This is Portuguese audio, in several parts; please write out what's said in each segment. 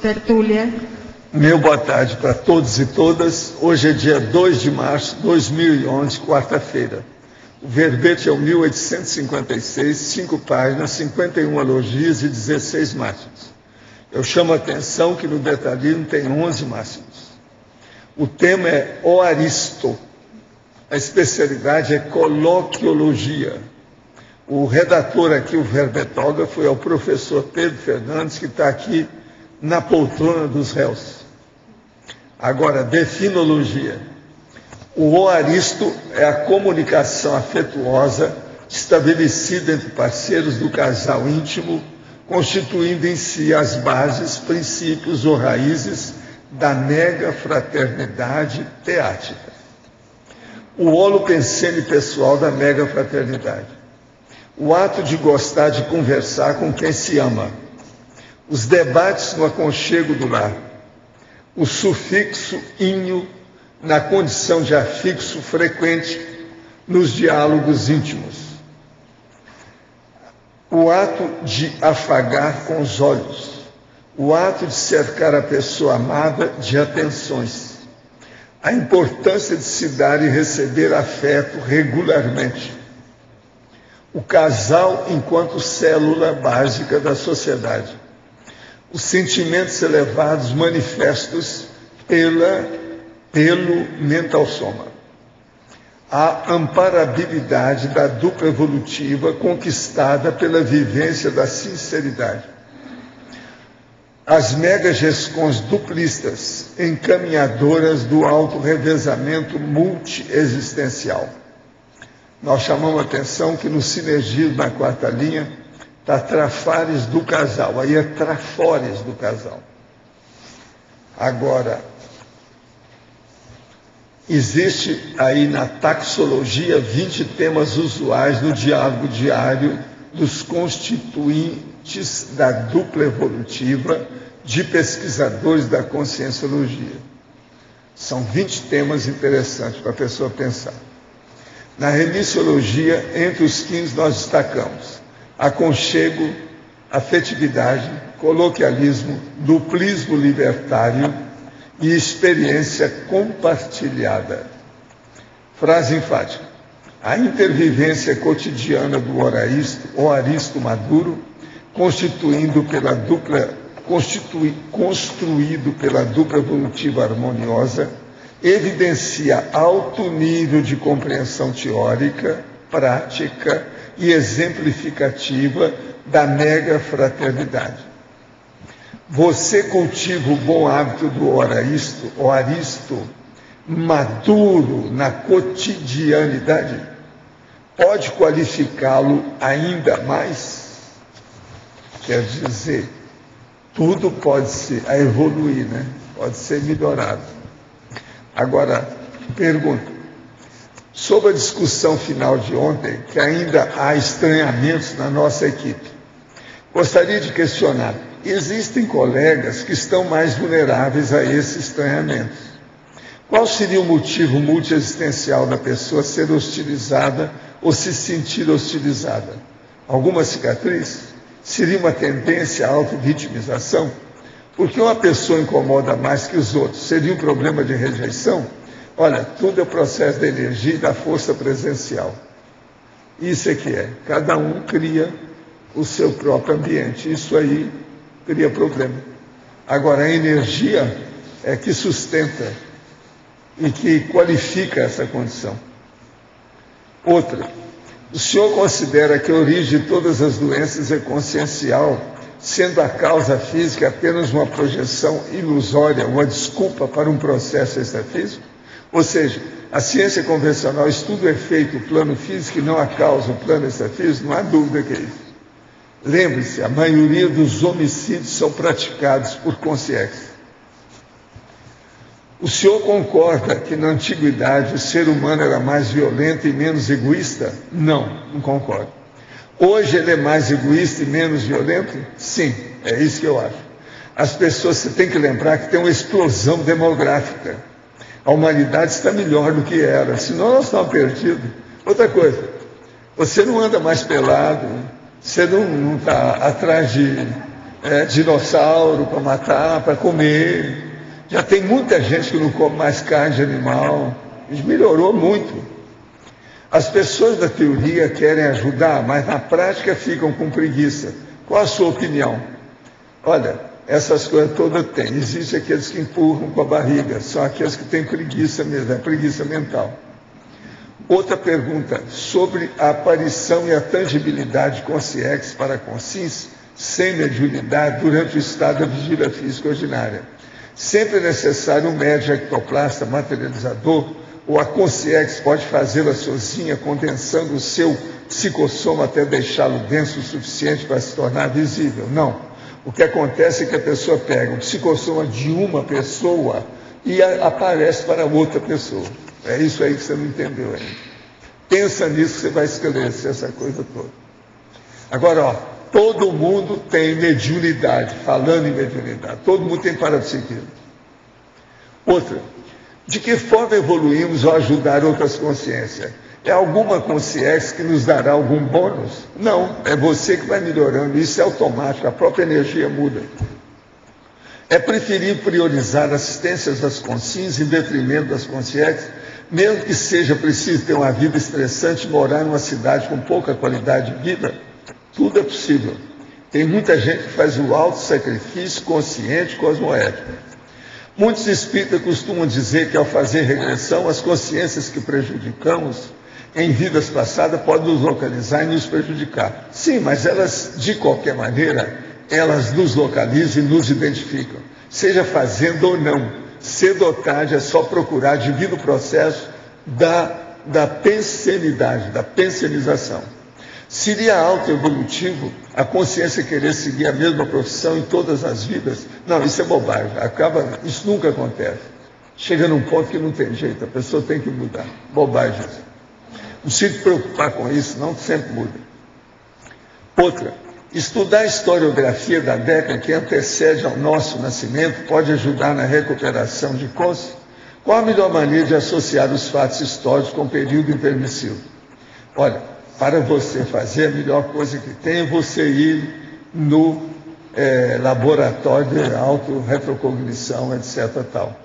tertúlia. Meu boa tarde para todos e todas. Hoje é dia 2 de março de 2011, quarta-feira. O verbete é o 1856, 5 páginas, 51 elogios e 16 máximos. Eu chamo a atenção que no detalhismo tem 11 máximos. O tema é O Aristo. A especialidade é coloquiologia. O redator aqui, o verbetógrafo, é o professor Pedro Fernandes, que está aqui na poltrona dos réus. Agora, definologia. O O Aristo é a comunicação afetuosa estabelecida entre parceiros do casal íntimo, constituindo em si as bases, princípios ou raízes da mega fraternidade teática. O holopensene pessoal da mega fraternidade. O ato de gostar de conversar com quem se ama. Os debates no aconchego do lar. O sufixo inho na condição de afixo frequente nos diálogos íntimos. O ato de afagar com os olhos. O ato de cercar a pessoa amada de atenções. A importância de se dar e receber afeto regularmente. O casal enquanto célula básica da sociedade. Os sentimentos elevados manifestos pelo mental soma. A amparabilidade da dupla evolutiva conquistada pela vivência da sinceridade. As megagescões duplistas, encaminhadoras do autorrevezamento multiexistencial. Nós chamamos a atenção que no sinergismo na quarta linha está trafares do casal, aí é trafores do casal. Agora, existe aí na taxologia 20 temas usuais no diálogo diário dos constituintes da dupla evolutiva de pesquisadores da conscienciologia. São 20 temas interessantes para a pessoa pensar. Na remissiologia, entre os 15 nós destacamos aconchego, afetividade, coloquialismo, duplismo libertário e experiência compartilhada. Frase enfática. A intervivência cotidiana do o Aristo maduro, construído pela dupla evolutiva harmoniosa, evidencia alto nível de compreensão teórica, prática e exemplificativa da mega fraternidade. Você cultiva o bom hábito do o Aristo, maduro na cotidianidade? Pode qualificá-lo ainda mais? Quer dizer, tudo pode ser a evoluir, né? Pode ser melhorado. Agora, pergunta. Sobre a discussão final de ontem, que ainda há estranhamentos na nossa equipe, gostaria de questionar, existem colegas que estão mais vulneráveis a esses estranhamentos. Qual seria o motivo multiexistencial da pessoa ser hostilizada ou se sentir hostilizada? Alguma cicatriz? Seria uma tendência à autovitimização? Porque uma pessoa incomoda mais que os outros, seria um problema de rejeição? Olha, tudo é o processo da energia e da força presencial. Isso é que é. Cada um cria o seu próprio ambiente. Isso aí cria problema. Agora, a energia é que sustenta e que qualifica essa condição. Outra. O senhor considera que a origem de todas as doenças é consciencial, sendo a causa física apenas uma projeção ilusória, uma desculpa para um processo extrafísico? Ou seja, a ciência convencional estuda o efeito do plano físico e não a causa, o plano extrafísico, não há dúvida que é isso. Lembre-se, a maioria dos homicídios são praticados por consciência. O senhor concorda que na antiguidade o ser humano era mais violento e menos egoísta? Não concordo. Hoje ele é mais egoísta e menos violento? Sim, é isso que eu acho. As pessoas, você tem que lembrar que tem uma explosão demográfica. A humanidade está melhor do que era, senão nós estamos perdidos. Outra coisa, você não anda mais pelado, você não está atrás de dinossauro para matar, para comer. Já tem muita gente que não come mais carne de animal. Isso melhorou muito. As pessoas da teoria querem ajudar, mas na prática ficam com preguiça. Qual a sua opinião? Olha, essas coisas todas tem. Existem aqueles que empurram com a barriga, são aqueles que têm preguiça mesmo, é preguiça mental. Outra pergunta, sobre a aparição e a tangibilidade de consciex para consciência sem mediunidade durante o estado da vigília física ordinária. Sempre é necessário um médium ectoplasta materializador, ou a consciex pode fazê-la sozinha, condensando o seu psicossoma até deixá-lo denso o suficiente para se tornar visível? Não. O que acontece é que a pessoa pega o psicossoma de uma pessoa e aparece para outra pessoa. É isso aí que você não entendeu ainda. Pensa nisso que você vai esclarecer essa coisa toda. Agora, ó, todo mundo tem mediunidade, falando em mediunidade. Todo mundo tem parapsiquismo. Outra, de que forma evoluímos ao ajudar outras consciências? É alguma consciência que nos dará algum bônus? Não, é você que vai melhorando. Isso é automático, a própria energia muda. É preferível priorizar assistências às consciências em detrimento das consciências, mesmo que seja preciso ter uma vida estressante e morar numa cidade com pouca qualidade de vida? Tudo é possível. Tem muita gente que faz o alto sacrifício consciente cosmoético. Muitos espíritas costumam dizer que ao fazer regressão, as consciências que prejudicamos em vidas passadas podem nos localizar e nos prejudicar. Sim, mas elas, de qualquer maneira, elas nos localizam e nos identificam. Seja fazendo ou não, cedo ou tarde é só procurar devido ao processo da pensenidade, da pensionização. Seria autoevolutivo a consciência querer seguir a mesma profissão em todas as vidas? Não, isso é bobagem. Isso nunca acontece. Chega num ponto que não tem jeito, a pessoa tem que mudar. Bobagem isso. Não se preocupar com isso, não, sempre muda. Outra, estudar a historiografia da década que antecede ao nosso nascimento pode ajudar na recuperação de consciência? Qual a melhor maneira de associar os fatos históricos com o período impermissivo? Olha, para você fazer, a melhor coisa que tem é você ir no laboratório de auto-retrocognição, etc. tal.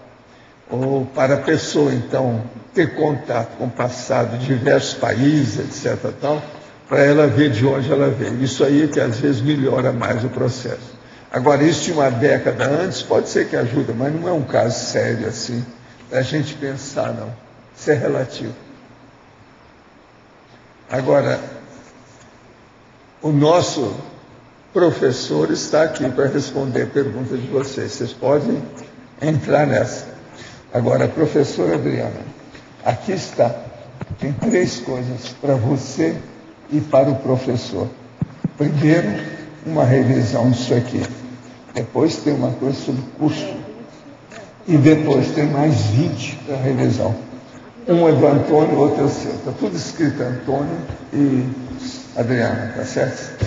Ou para a pessoa, então, ter contato com o passado de diversos países, etc. tal, para ela ver de onde ela veio. Isso aí é que às vezes melhora mais o processo. Agora, isso de uma década antes pode ser que ajude, mas não é um caso sério assim, para a gente pensar, não. Isso é relativo. Agora, o nosso professor está aqui para responder a pergunta de vocês. Vocês podem entrar nessa. Agora, professora Adriana, aqui está. Tem 3 coisas para você e para o professor. Primeiro, uma revisão disso aqui. Depois tem uma coisa sobre curso. E depois tem mais 20 para revisão. Um é do Antônio, outro é o seu. Está tudo escrito Antônio e Adriana, tá certo?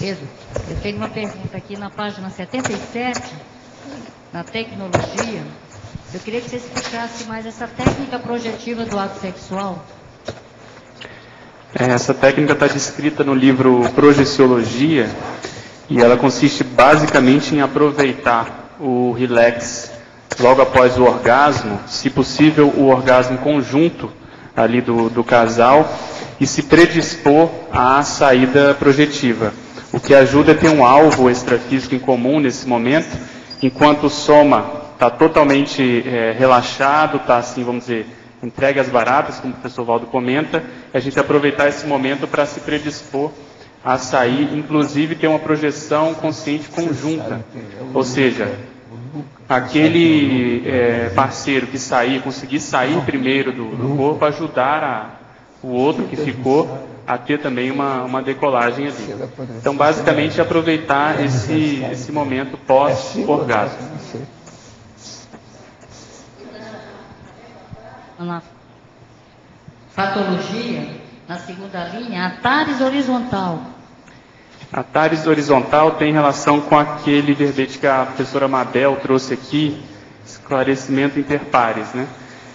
Pedro, eu tenho uma pergunta aqui na página 77, na tecnologia. Eu queria que você explicasse mais essa técnica projetiva do ato sexual. Essa técnica está descrita no livro Projeciologia e ela consiste basicamente em aproveitar o relax logo após o orgasmo, se possível o orgasmo conjunto ali do casal, e se predispor à saída projetiva. O que ajuda é ter um alvo extrafísico em comum nesse momento, enquanto o soma está totalmente relaxado, está assim, vamos dizer, entregue às baratas, como o professor Valdo comenta, a gente aproveitar esse momento para se predispor a sair, inclusive ter uma projeção consciente conjunta. Ou seja, aquele parceiro que sair, conseguir sair primeiro do corpo, ajudar o outro que ficou a ter também uma decolagem ali. Então, basicamente, aproveitar esse momento pós-orgasmo. Na fatologia, na segunda linha, atares horizontal. Atares horizontal tem relação com aquele verbete que a professora Mabel trouxe aqui, esclarecimento interpares, né?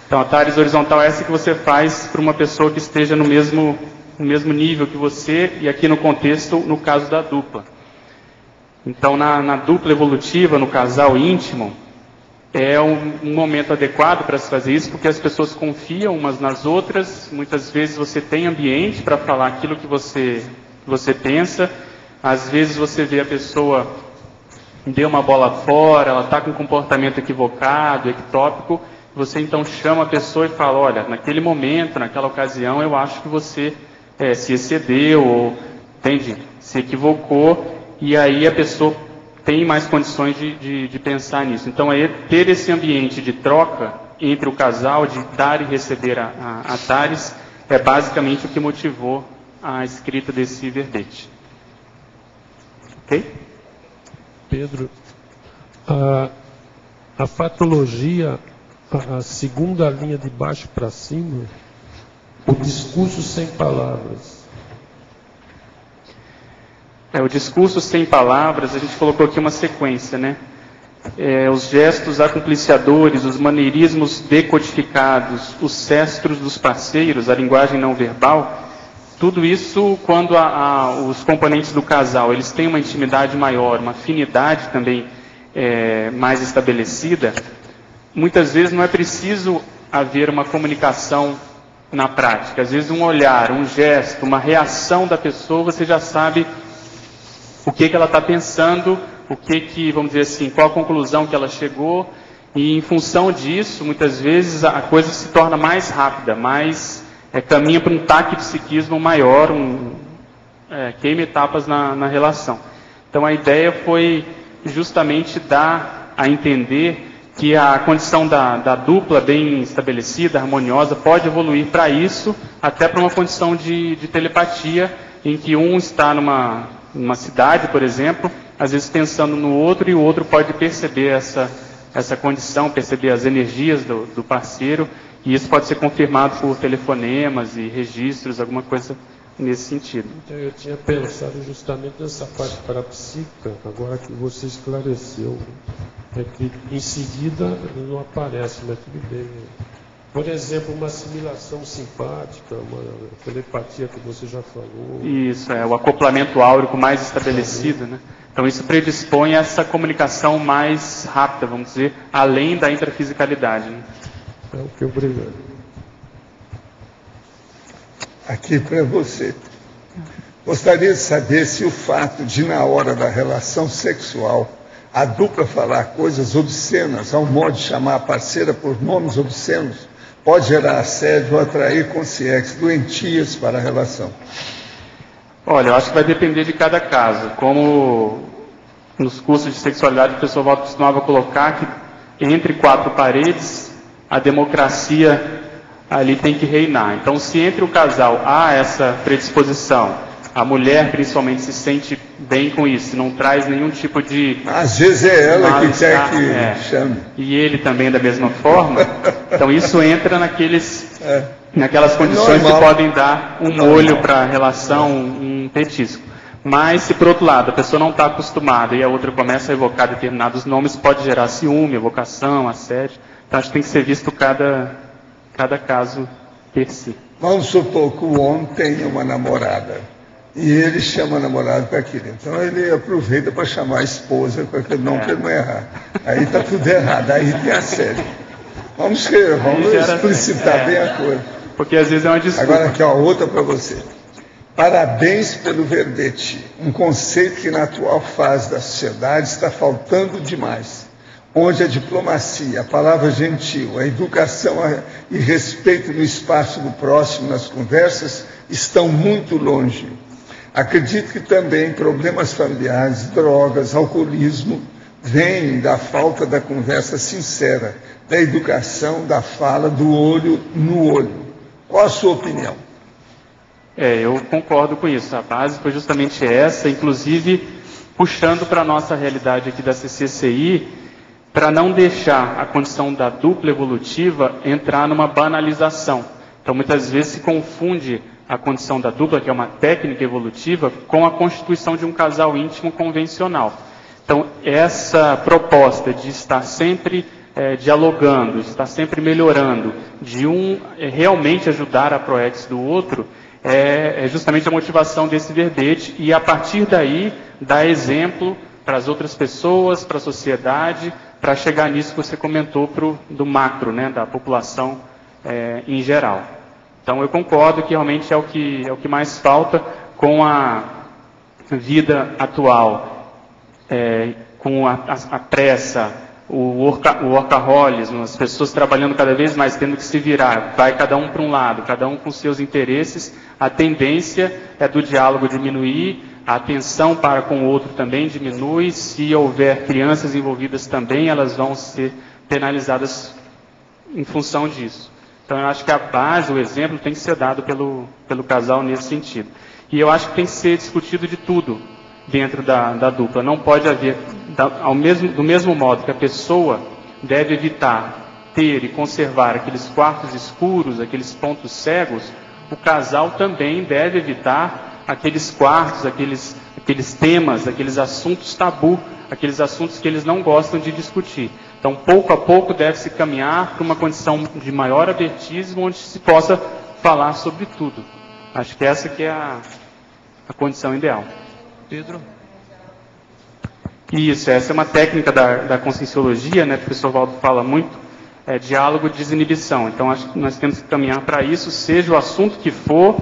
Então, atares horizontal é essa que você faz para uma pessoa que esteja no mesmo nível que você, e aqui no contexto, no caso da dupla. Então, na dupla evolutiva, no casal íntimo, é um momento adequado para se fazer isso, porque as pessoas confiam umas nas outras. Muitas vezes você tem ambiente para falar aquilo que você pensa. Às vezes você vê a pessoa deu uma bola fora, ela está com um comportamento equivocado, ectópico. Você então chama a pessoa e fala: olha, naquele momento, naquela ocasião, eu acho que você se excedeu, ou entende, se equivocou, e aí a pessoa tem mais condições de pensar nisso. Então, ter esse ambiente de troca entre o casal, de dar e receber a Tares, é basicamente o que motivou a escrita desse verbete. Ok? Pedro, a fatologia, a segunda linha de baixo para cima, o discurso sem palavras. O discurso sem palavras, a gente colocou aqui uma sequência, né? Os gestos acompliciadores, os maneirismos decodificados, os cestros dos parceiros, a linguagem não verbal, tudo isso quando os componentes do casal, eles têm uma intimidade maior, uma afinidade também mais estabelecida, muitas vezes não é preciso haver uma comunicação na prática. Às vezes um olhar, um gesto, uma reação da pessoa, você já sabe o que ela está pensando, vamos dizer assim, qual a conclusão que ela chegou, e em função disso, muitas vezes a coisa se torna mais rápida, caminha para um taquipsiquismo maior, queima etapas na relação. Então a ideia foi justamente dar a entender que a condição da dupla bem estabelecida, harmoniosa, pode evoluir para isso, até para uma condição de telepatia, em que um está numa cidade, por exemplo, às vezes pensando no outro, e o outro pode perceber essa condição, perceber as energias do parceiro, e isso pode ser confirmado por telefonemas e registros, alguma coisa nesse sentido. Então, eu tinha pensado justamente nessa parte parapsíquica, agora que você esclareceu, que em seguida não aparece, mas tudo bem. Por exemplo, uma assimilação simpática, uma telepatia que você já falou. Isso, o acoplamento áurico mais estabelecido, né? Então isso predispõe a essa comunicação mais rápida, vamos dizer, além da intrafisicalidade, né? Ok, obrigado. Aqui para você. Gostaria de saber se o fato de, na hora da relação sexual, a dupla falar coisas obscenas, ao modo de chamar a parceira por nomes obscenos, pode gerar assédio ou atrair consciências doentias para a relação. Olha, eu acho que vai depender de cada caso. Como nos cursos de sexualidade o pessoal costumava colocar que entre quatro paredes a democracia ali tem que reinar. Então, se entre o casal há essa predisposição, a mulher principalmente se sente bem com isso, não traz nenhum tipo de... Às vezes é ela que quer que chame. E ele também da mesma forma. Então isso entra naquelas condições que podem dar um molho para a relação, um petisco. Mas se por outro lado a pessoa não está acostumada e a outra começa a evocar determinados nomes, pode gerar ciúme, evocação, assédio. Então acho que tem que ser visto cada caso per si. Vamos supor que o homem tem uma namorada. E ele chama a namorada para aquilo. Então ele aproveita para chamar a esposa com aquele nome para ele não errar. Aí está tudo errado, aí tem assédio. Vamos explicitar bem a coisa. Porque às vezes é uma desculpa. Agora aqui, outra para você. Parabéns pelo verbete. Um conceito que na atual fase da sociedade está faltando demais. Onde a diplomacia, a palavra gentil, a educação e respeito no espaço do próximo nas conversas estão muito longe. Acredito que também problemas familiares, drogas, alcoolismo, vêm da falta da conversa sincera, da educação, da fala, do olho no olho. Qual a sua opinião? Eu concordo com isso. A base foi justamente essa, inclusive puxando para a nossa realidade aqui da CCCI, para não deixar a condição da dupla evolutiva entrar numa banalização. Então, muitas vezes se confunde a condição da dupla, que é uma técnica evolutiva, com a constituição de um casal íntimo convencional. Então, essa proposta de estar sempre dialogando, de estar sempre melhorando, de um realmente ajudar a proex do outro, é justamente a motivação desse verbete, e a partir daí, dar exemplo para as outras pessoas, para a sociedade, para chegar nisso que você comentou do macro, né, da população em geral. Então eu concordo que realmente é o que mais falta com a vida atual, com a pressa, o workaholismo, as pessoas trabalhando cada vez mais, tendo que se virar, vai cada um para um lado, cada um com seus interesses, a tendência é do diálogo diminuir, a atenção para com o outro também diminui, se houver crianças envolvidas também, elas vão ser penalizadas em função disso. Então eu acho que a base, o exemplo, tem que ser dado pelo casal nesse sentido. E eu acho que tem que ser discutido de tudo dentro da dupla. Não pode haver, do mesmo modo que a pessoa deve evitar ter e conservar aqueles quartos escuros, aqueles pontos cegos, o casal também deve evitar aqueles quartos, aqueles temas, aqueles assuntos tabu, aqueles assuntos que eles não gostam de discutir. Então, pouco a pouco, deve-se caminhar para uma condição de maior abertismo, onde se possa falar sobre tudo. Acho que essa que é a condição ideal. Pedro? Isso, essa é uma técnica da conscienciologia, né, que o professor Valdo fala muito, diálogo de desinibição. Então, acho que nós temos que caminhar para isso, seja o assunto que for,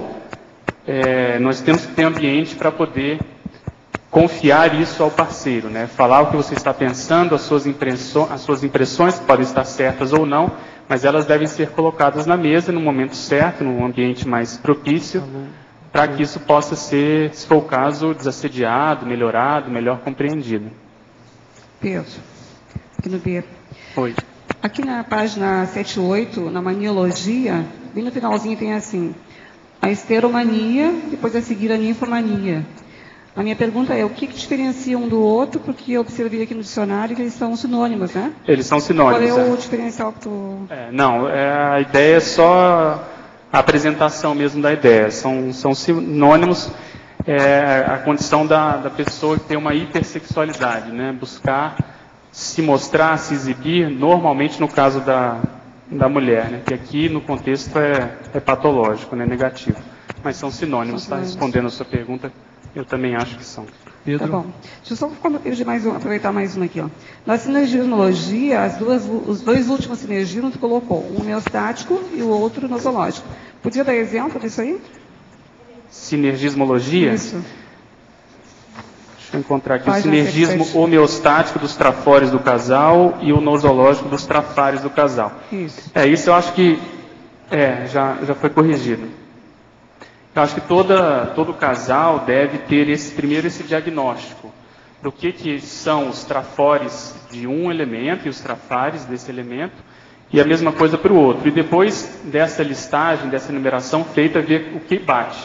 nós temos que ter ambiente para poder confiar isso ao parceiro, né? Falar o que você está pensando, as suas impressões podem estar certas ou não, mas elas devem ser colocadas na mesa no momento certo, num ambiente mais propício, para que isso possa ser, se for o caso, desassediado, melhorado, melhor compreendido. Pedro, aqui no B. Oi. Aqui na página 78, na maniologia, bem no finalzinho tem assim, a esteromania, depois a seguir a ninfomania. A minha pergunta é, o que diferencia um do outro? Porque eu observei aqui no dicionário que eles são sinônimos, né? Eles são sinônimos. Qual é o diferencial que tu... a ideia é só a apresentação mesmo da ideia. São sinônimos, a condição da pessoa que tem uma hipersexualidade, né? Buscar se mostrar, se exibir, normalmente no caso da mulher, né? Que aqui no contexto é patológico, né? Negativo. Mas são sinônimos, está respondendo a sua pergunta. Eu também acho que são. Pedro? Tá bom. Deixa eu só aproveitar mais uma aqui. Ó. Na sinergismologia, os dois últimos sinergismos tu colocou, um homeostático e o outro nosológico. Podia dar exemplo disso aí? Sinergismologia? Isso. Deixa eu encontrar aqui. Página O sinergismo 77. homeostático dos trafores do casal e o nosológico dos trafares do casal. Isso. Isso eu acho que já foi corrigido. Eu acho que todo casal deve ter primeiro esse diagnóstico do que são os trafores de um elemento e os trafares desse elemento, e a mesma coisa para o outro. E depois dessa listagem, dessa numeração feita, ver o que bate.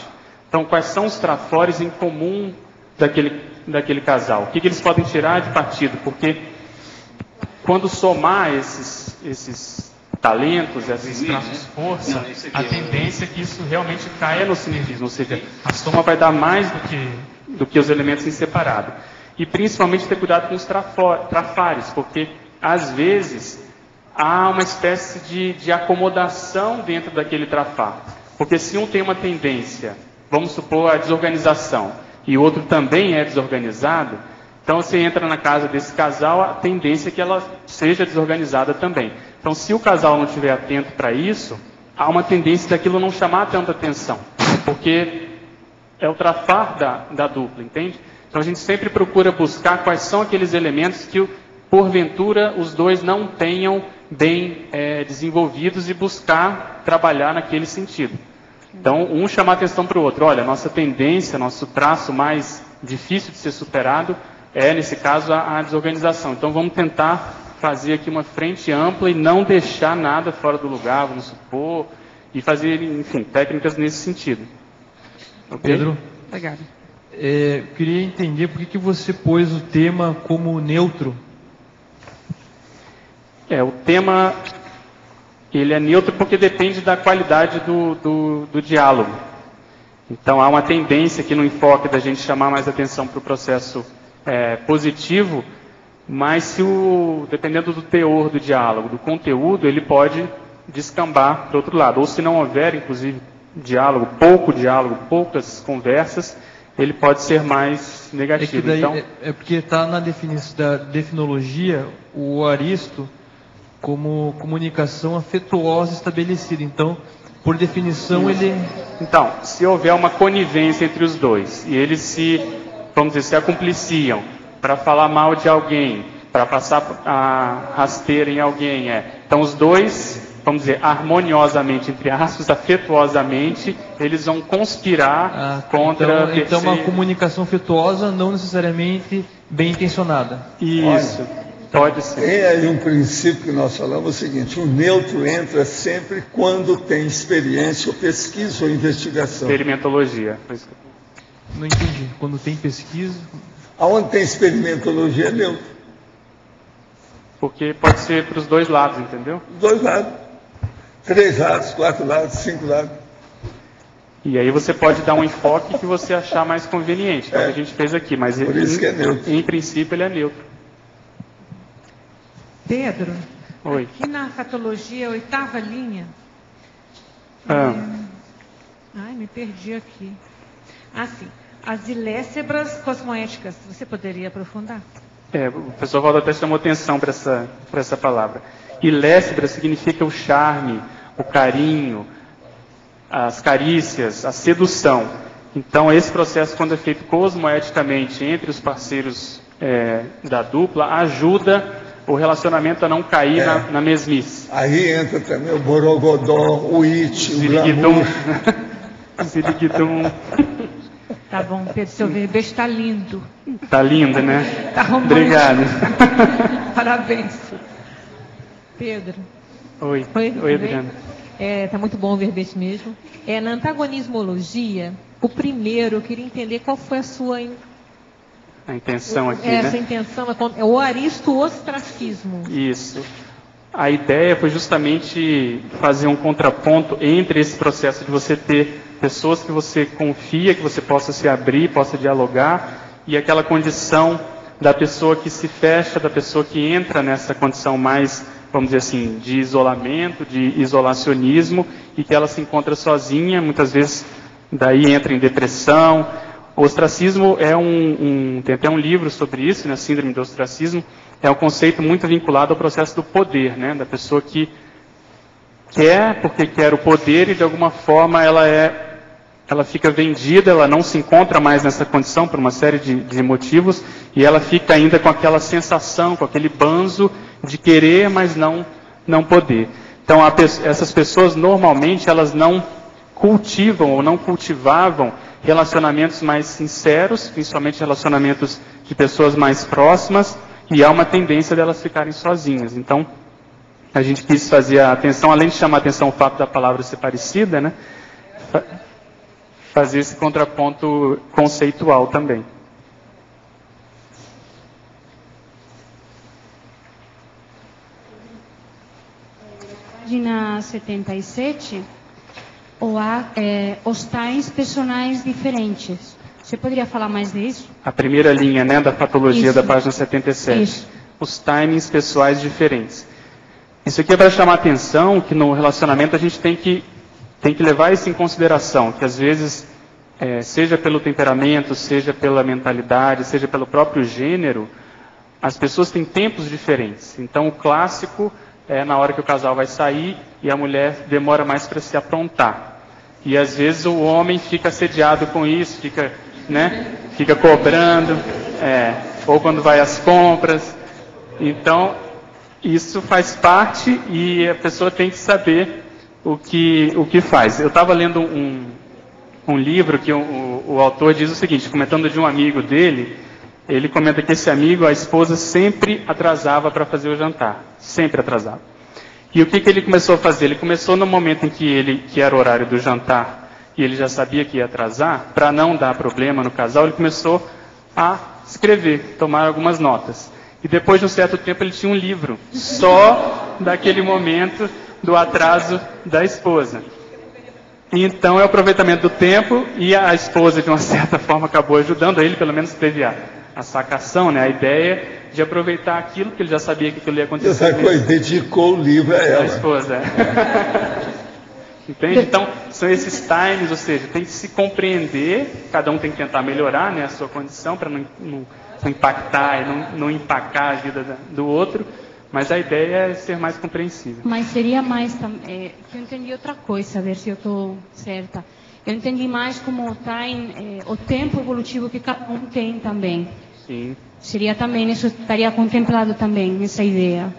Então, quais são os trafores em comum daquele casal? O que eles podem tirar de partido? Porque quando somar esses talentos, esses traços de força, a tendência é que isso realmente caia no sinergismo, ou seja, a soma vai dar mais do que os elementos em separado. E principalmente ter cuidado com os trafares, porque às vezes há uma espécie de acomodação dentro daquele trafar. Porque se um tem uma tendência, vamos supor, a desorganização, e o outro também é desorganizado, então você entra na casa desse casal, a tendência é que ela seja desorganizada também. Então, se o casal não estiver atento para isso, há uma tendência daquilo não chamar tanta atenção, porque é o trafar da dupla, entende? Então, a gente sempre procura buscar quais são aqueles elementos que, porventura, os dois não tenham bem desenvolvidos e buscar trabalhar naquele sentido. Então, um chamar atenção para o outro. Olha, nossa tendência, nosso traço mais difícil de ser superado nesse caso, a desorganização. Então, vamos tentar fazer aqui uma frente ampla e não deixar nada fora do lugar, vamos supor, e fazer, enfim, técnicas nesse sentido. Okay? Pedro? Obrigada. Queria entender por que você pôs o tema como neutro. O tema, ele é neutro porque depende da qualidade do diálogo. Então, há uma tendência aqui no enfoque da gente chamar mais atenção para o processo positivo, mas dependendo do teor do diálogo, do conteúdo, ele pode descambar para o outro lado. Ou se não houver, inclusive, poucas conversas, ele pode ser mais negativo. É porque está na definição da definologia o aristo como comunicação afetuosa estabelecida. Então, por definição, ele... Então, se houver uma conivência entre os dois, e eles vamos dizer, se acumpliciam para falar mal de alguém, para passar a rasteira em alguém, então os dois, vamos dizer, harmoniosamente, entre aspas, afetuosamente, eles vão conspirar contra... Então uma comunicação afetuosa não necessariamente bem intencionada. Isso. Olha, pode ser. Tem aí um princípio que nós falamos, o seguinte: o neutro entra sempre quando tem experiência ou pesquisa ou investigação. Experimentologia. Não entendi. Quando tem pesquisa... Aonde tem experimentologia é neutro. Porque pode ser para os dois lados, entendeu? Dois lados. 3 lados, 4 lados, 5 lados. E aí você pode dar um enfoque que você achar mais conveniente, que é o que a gente fez aqui. Mas por isso que é neutro. Em princípio ele é neutro. Pedro, oi. Aqui na fatologia, 8ª linha. Ai, me perdi aqui. Sim. As ilésebras cosmoéticas. Você poderia aprofundar? O pessoal Valdo até chamou atenção para essa palavra. Ilésebra significa o charme, o carinho, as carícias, a sedução. Então, esse processo, quando é feito cosmoeticamente entre os parceiros da dupla, ajuda o relacionamento a não cair na mesmice. Aí entra também o borogodó, o it, o glamour. Ziriguidum. Tá bom, Pedro, seu verbete está lindo. Tá lindo, né? Tá romântico. Obrigado. Parabéns. Pedro. Oi, Adriana. Tá muito bom o verbete mesmo. Na antagonismologia, o primeiro, eu queria entender qual foi a sua... A intenção aqui, essa né? intenção é o aristo-ostracismo. Isso. A ideia foi justamente fazer um contraponto entre esse processo de você ter pessoas que você confia, que você possa se abrir, possa dialogar, e aquela condição da pessoa que se fecha, da pessoa que entra nessa condição mais, vamos dizer assim, de isolamento, de isolacionismo, e que ela se encontra sozinha, muitas vezes daí entra em depressão. O ostracismo tem até um livro sobre isso, né, Síndrome do Ostracismo, é um conceito muito vinculado ao processo do poder, né, da pessoa que quer porque quer o poder e de alguma forma ela fica vendida, ela não se encontra mais nessa condição por uma série de motivos e ela fica ainda com aquela sensação, com aquele banzo de querer, mas não poder. Então essas pessoas normalmente elas não cultivam ou não cultivavam relacionamentos mais sinceros, principalmente relacionamentos de pessoas mais próximas, e há uma tendência delas ficarem sozinhas. Então, a gente quis fazer a atenção, além de chamar a atenção o fato da palavra ser parecida, né, fazer esse contraponto conceitual também. Página 77, os tais personagens diferentes. Você poderia falar mais disso? A primeira linha, né, da patologia Isso. da página 77. Isso. Os timings pessoais diferentes. Isso aqui é para chamar a atenção que no relacionamento a gente tem que levar isso em consideração, que às vezes, seja pelo temperamento, seja pela mentalidade, seja pelo próprio gênero, as pessoas têm tempos diferentes. Então o clássico é na hora que o casal vai sair e a mulher demora mais para se aprontar. E às vezes o homem fica assediado com isso, fica cobrando, ou quando vai às compras. Então, isso faz parte e a pessoa tem que saber o que faz. Eu estava lendo um livro que o autor diz o seguinte, comentando de um amigo dele, ele comenta que esse amigo, a esposa sempre atrasava para fazer o jantar, sempre atrasava. E o que ele começou a fazer? Ele começou no momento em que era o horário do jantar, e ele já sabia que ia atrasar, para não dar problema no casal, ele começou a escrever, tomar algumas notas. E depois de um certo tempo ele tinha um livro, só daquele momento do atraso da esposa. E então é o aproveitamento do tempo, e a esposa de uma certa forma acabou ajudando, ele pelo menos teve a sacação, né, a ideia de aproveitar aquilo, que ele já sabia que aquilo ia acontecer. Essa coisa, dedicou o livro a ela. A esposa, Entende? Então, São esses times, ou seja, tem que se compreender, cada um tem que tentar melhorar, né, a sua condição para não impactar e não empacar a vida do outro, mas a ideia é ser mais compreensível. Mas seria mais, que eu entendi outra coisa, a ver se eu estou certa. Eu entendi mais como o tempo evolutivo que cada um tem também. Sim. Seria também, isso estaria contemplado também, essa ideia.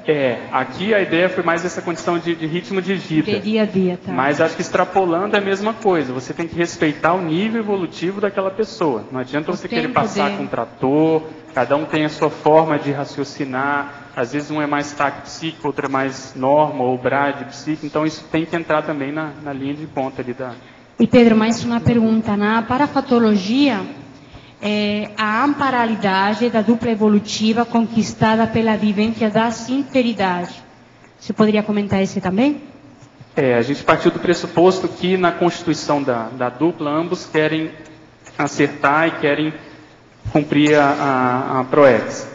Aqui a ideia foi mais essa condição de ritmo de vida. De dia a dia, tá. Mas acho que extrapolando é a mesma coisa. Você tem que respeitar o nível evolutivo daquela pessoa. Não adianta você querer passar com um trator, cada um tem a sua forma de raciocinar. Às vezes um é mais TAC psíquico, outro é mais norma ou BRAD psíquico. Então isso tem que entrar também na linha de ponta ali da... E Pedro, mais uma pergunta. Na parafatologia, a amparalidade da dupla evolutiva conquistada pela vivência da sinceridade. Você poderia comentar esse também? A gente partiu do pressuposto que na constituição da dupla, ambos querem acertar e querem cumprir a PROEX.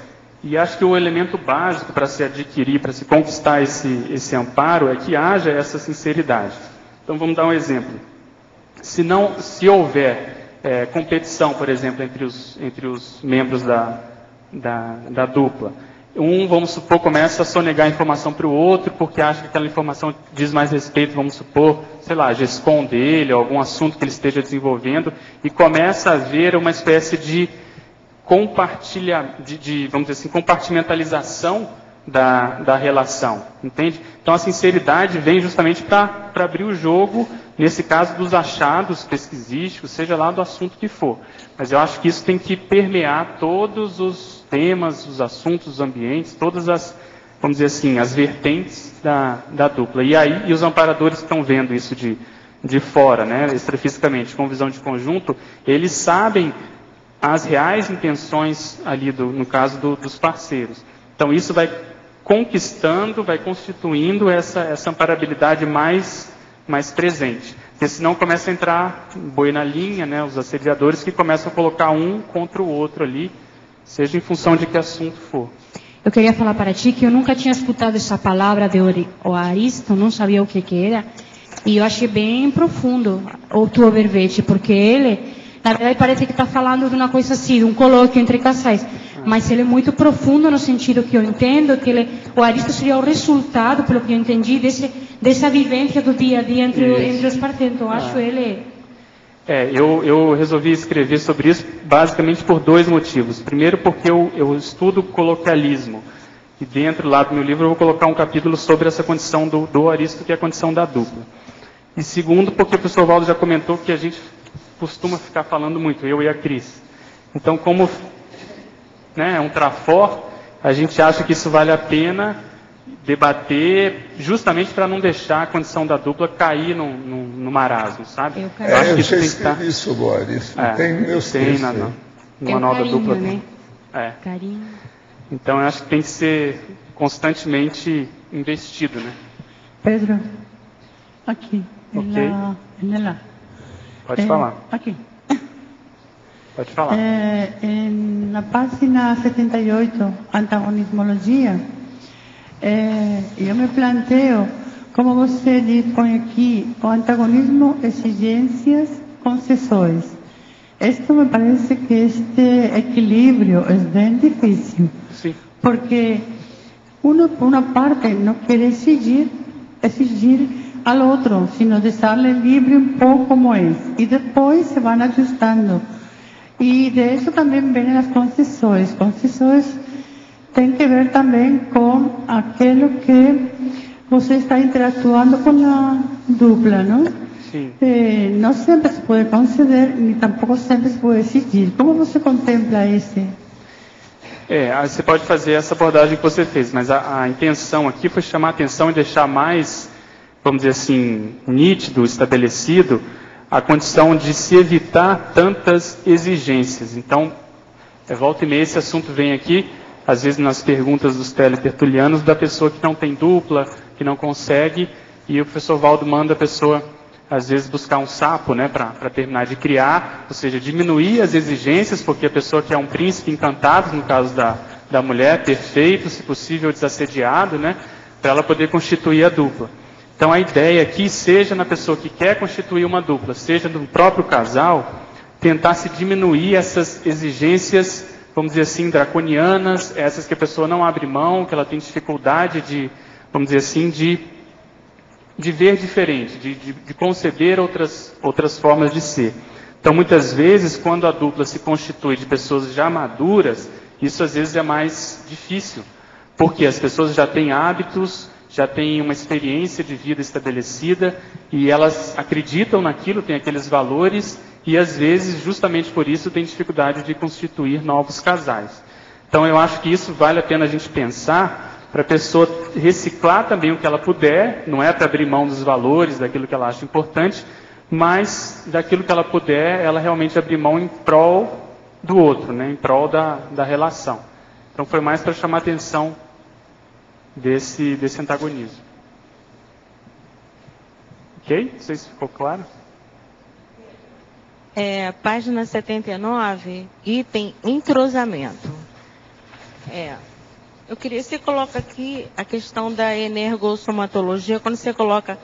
E acho que o elemento básico para se adquirir, para se conquistar esse amparo, é que haja essa sinceridade. Então vamos dar um exemplo. Se houver competição, por exemplo, entre os membros da dupla, vamos supor, começa a sonegar informação para o outro porque acha que aquela informação diz mais respeito, vamos supor, sei lá, a GESCOM dele, ou algum assunto que ele esteja desenvolvendo, e começa a haver uma espécie de vamos dizer assim, compartimentalização da relação, entende? Então a sinceridade vem justamente para abrir o jogo, nesse caso dos achados pesquisísticos, seja lá do assunto que for. Mas eu acho que isso tem que permear todos os temas, os assuntos, os ambientes, todas as, vamos dizer assim, as vertentes da dupla. E os amparadores que estão vendo isso de fora, né, extrafisicamente, com visão de conjunto, eles sabem as reais intenções ali, no caso dos parceiros. Então isso vai conquistando, vai constituindo essa amparabilidade mais presente. Porque senão começa a entrar boi na linha, né, os assediadores que começam a colocar um contra o outro ali, seja em função de que assunto for. Eu queria falar para ti que eu nunca tinha escutado essa palavra de Oaristo, não sabia o que era, e eu achei bem profundo o tuo verbete, porque ele, na verdade, parece que está falando de uma coisa assim, de um colóquio entre casais. Mas ele é muito profundo no sentido que eu entendo, que o Aristo seria o resultado, pelo que eu entendi, dessa vivência do dia a dia entre os parceiros. Então, acho ele... Eu resolvi escrever sobre isso basicamente por dois motivos. Primeiro, porque eu estudo coloquialismo. E dentro lá do meu livro eu vou colocar um capítulo sobre essa condição do Aristo, que é a condição da dupla. E segundo, porque o professor Valdo já comentou que a gente costuma ficar falando muito, eu e a Cris. Então, como... é um trafor, a gente acha que isso vale a pena debater justamente para não deixar a condição da dupla cair no marasmo, sabe? Eu acho que isso escrevi sobre o Aristo, tem meus textos. No manual da dupla. Né? Carinho. Então, eu acho que tem que ser constantemente investido, né? Pedro, aqui, okay. lá. Pode falar. Aqui. Pode falar. Na página 78, antagonismologia, eu me planteo, como você põe aqui, o antagonismo, exigências, concessões. Isto me parece que este equilíbrio é bem difícil. Sim. Porque uno, por una parte, no quiere exigir al otro, sino dejarle libre un poco como es. Y después se van ajustando. Y de eso también vienen las concesões. Concesões tem que ver também com aquilo que você está interactuando com a dupla, não? Sim. Não sempre se pode conceder, nem tampouco sempre se pode exigir. Como você contempla esse? Você pode fazer essa abordagem que você fez, mas a intenção aqui foi chamar a atenção e deixar mais, vamos dizer assim, nítido, estabelecido, a condição de se evitar tantas exigências. Então, volta e meia esse assunto vem aqui, às vezes nas perguntas dos teletertulianos, da pessoa que não tem dupla, que não consegue, e o professor Valdo manda a pessoa, às vezes, buscar um sapo, né, para terminar de criar, ou seja, diminuir as exigências, porque a pessoa quer um príncipe encantado, no caso da mulher, perfeito, se possível desassediado, né, para ela poder constituir a dupla. Então a ideia aqui, seja na pessoa que quer constituir uma dupla, seja no próprio casal, tentar se diminuir essas exigências, vamos dizer assim, draconianas, essas que a pessoa não abre mão, que ela tem dificuldade de, vamos dizer assim, de ver diferente, de conceber outras formas de ser. Então, muitas vezes, quando a dupla se constitui de pessoas já maduras, isso às vezes é mais difícil, porque as pessoas já têm hábitos, já têm uma experiência de vida estabelecida, e elas acreditam naquilo, têm aqueles valores, e às vezes, justamente por isso, têm dificuldade de constituir novos casais. Então, eu acho que isso vale a pena a gente pensar, para a pessoa reciclar também o que ela puder, não é para abrir mão dos valores, daquilo que ela acha importante, mas daquilo que ela puder, ela realmente abrir mão em prol do outro, né? Em prol da relação. Então foi mais para chamar a atenção desse antagonismo. Ok? Não sei se ficou claro. Página 79, item entrosamento. Eu queria que você coloca aqui a questão da energossomatologia, quando você coloca...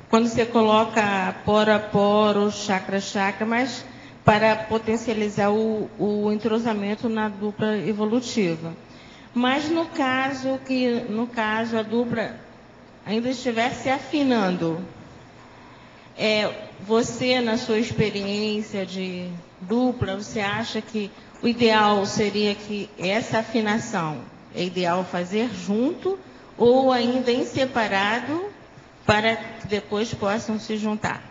Quando você coloca poro a poro, chakra a chakra, mas para potencializar o entrosamento na dupla evolutiva. Mas no caso a dupla ainda estiver se afinando, você, na sua experiência de dupla, você acha que o ideal seria que essa afinação é ideal fazer junto ou ainda em separado para que depois possam se juntar?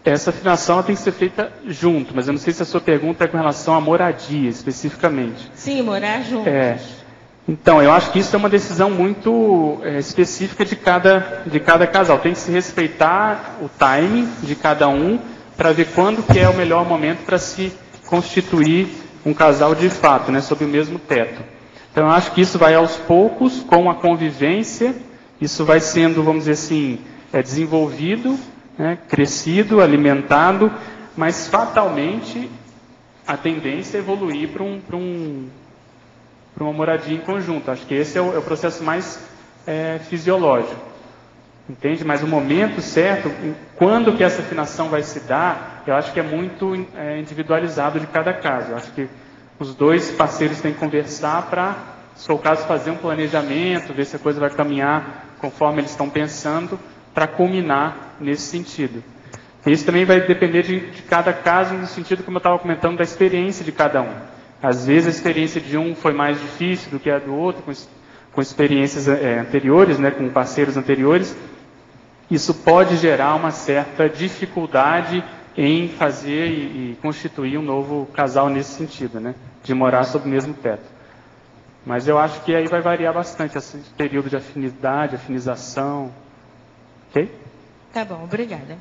Essa afinação tem que ser feita junto, mas eu não sei se a sua pergunta é com relação à moradia, especificamente. Sim, morar juntos. Então, eu acho que isso é uma decisão muito específica de cada casal. Tem que se respeitar o timing de cada um para ver quando que é o melhor momento para se constituir um casal de fato, né, sob o mesmo teto. Então, eu acho que isso vai aos poucos, com a convivência, isso vai sendo, vamos dizer assim, desenvolvido, né, crescido, alimentado, mas fatalmente a tendência é evoluir para uma moradia em conjunto. Acho que esse é o processo mais fisiológico. Entende? Mas o momento certo, quando que essa afinação vai se dar, eu acho que é muito individualizado de cada caso. Eu acho que os dois parceiros têm que conversar para, se for o caso, fazer um planejamento, ver se a coisa vai caminhar conforme eles estão pensando, para culminar nesse sentido. Isso também vai depender de cada caso, no sentido, como eu estava comentando, da experiência de cada um. Às vezes a experiência de um foi mais difícil do que a do outro, com experiências anteriores, né, com parceiros anteriores. Isso pode gerar uma certa dificuldade em fazer e constituir um novo casal nesse sentido, né, de morar sob o mesmo teto. Mas eu acho que aí vai variar bastante esse período de afinidade, afinização. Ok? Tá bom, obrigada.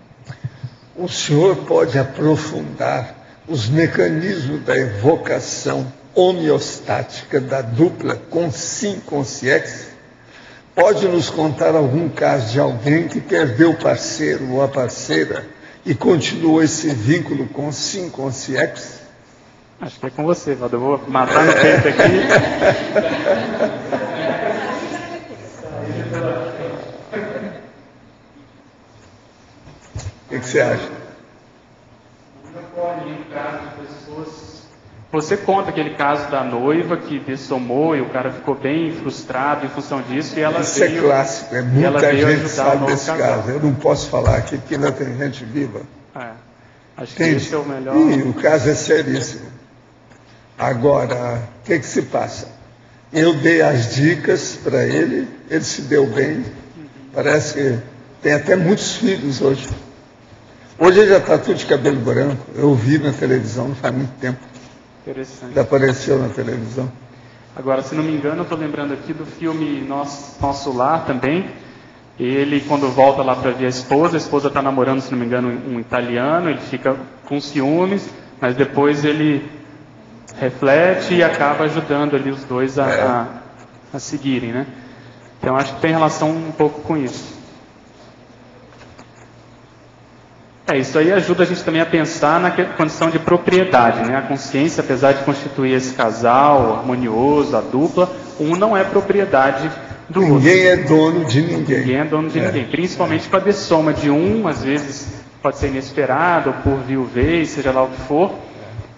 O senhor pode aprofundar os mecanismos da evocação homeostática da dupla com sim, com CX? Pode nos contar algum caso de alguém que perdeu o parceiro ou a parceira e continuou esse vínculo com sim, com CX? Acho que é com você, Valdo. Eu vou matar no peito aqui. O que você acha? Você conta aquele caso da noiva que dessomou e o cara ficou bem frustrado em função disso e ela Isso veio... é clássico, muita gente sabe desse caso. Eu não posso falar aqui porque ainda tem gente viva. Acho que esse é o melhor. E o caso é seríssimo. Agora, o que se passa? Eu dei as dicas para ele se deu bem, parece que tem até muitos filhos hoje. Hoje ele já está tudo de cabelo branco, eu vi na televisão, não faz muito tempo. Interessante. Já apareceu na televisão. Agora, se não me engano, eu estou lembrando aqui do filme Nosso Lar também. Ele, quando volta lá para ver a esposa está namorando, se não me engano, um italiano, ele fica com ciúmes, mas depois ele reflete e acaba ajudando ali os dois a seguirem, né? Então, acho que tem relação um pouco com isso. Isso aí ajuda a gente também a pensar na condição de propriedade, né? A consciência, apesar de constituir esse casal harmonioso, a dupla, um não é propriedade do outro. Ninguém é dono de ninguém. Ninguém é dono de ninguém. Principalmente com a dessoma de um, às vezes pode ser inesperado, ou por viuvez, seja lá o que for.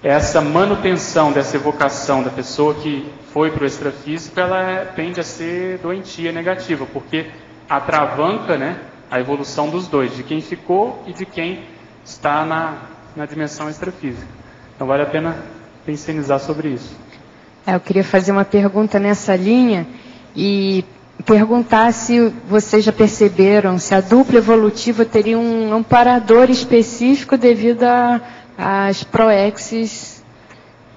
Essa manutenção dessa evocação da pessoa que foi para o extrafísico, ela tende a ser doentia, negativa, porque atravanca, né, a evolução dos dois, de quem ficou e de quem está na dimensão extrafísica. Então vale a pena pensionizar sobre isso. Eu queria fazer uma pergunta nessa linha e perguntar se vocês já perceberam se a dupla evolutiva teria um amparador específico devido às proexes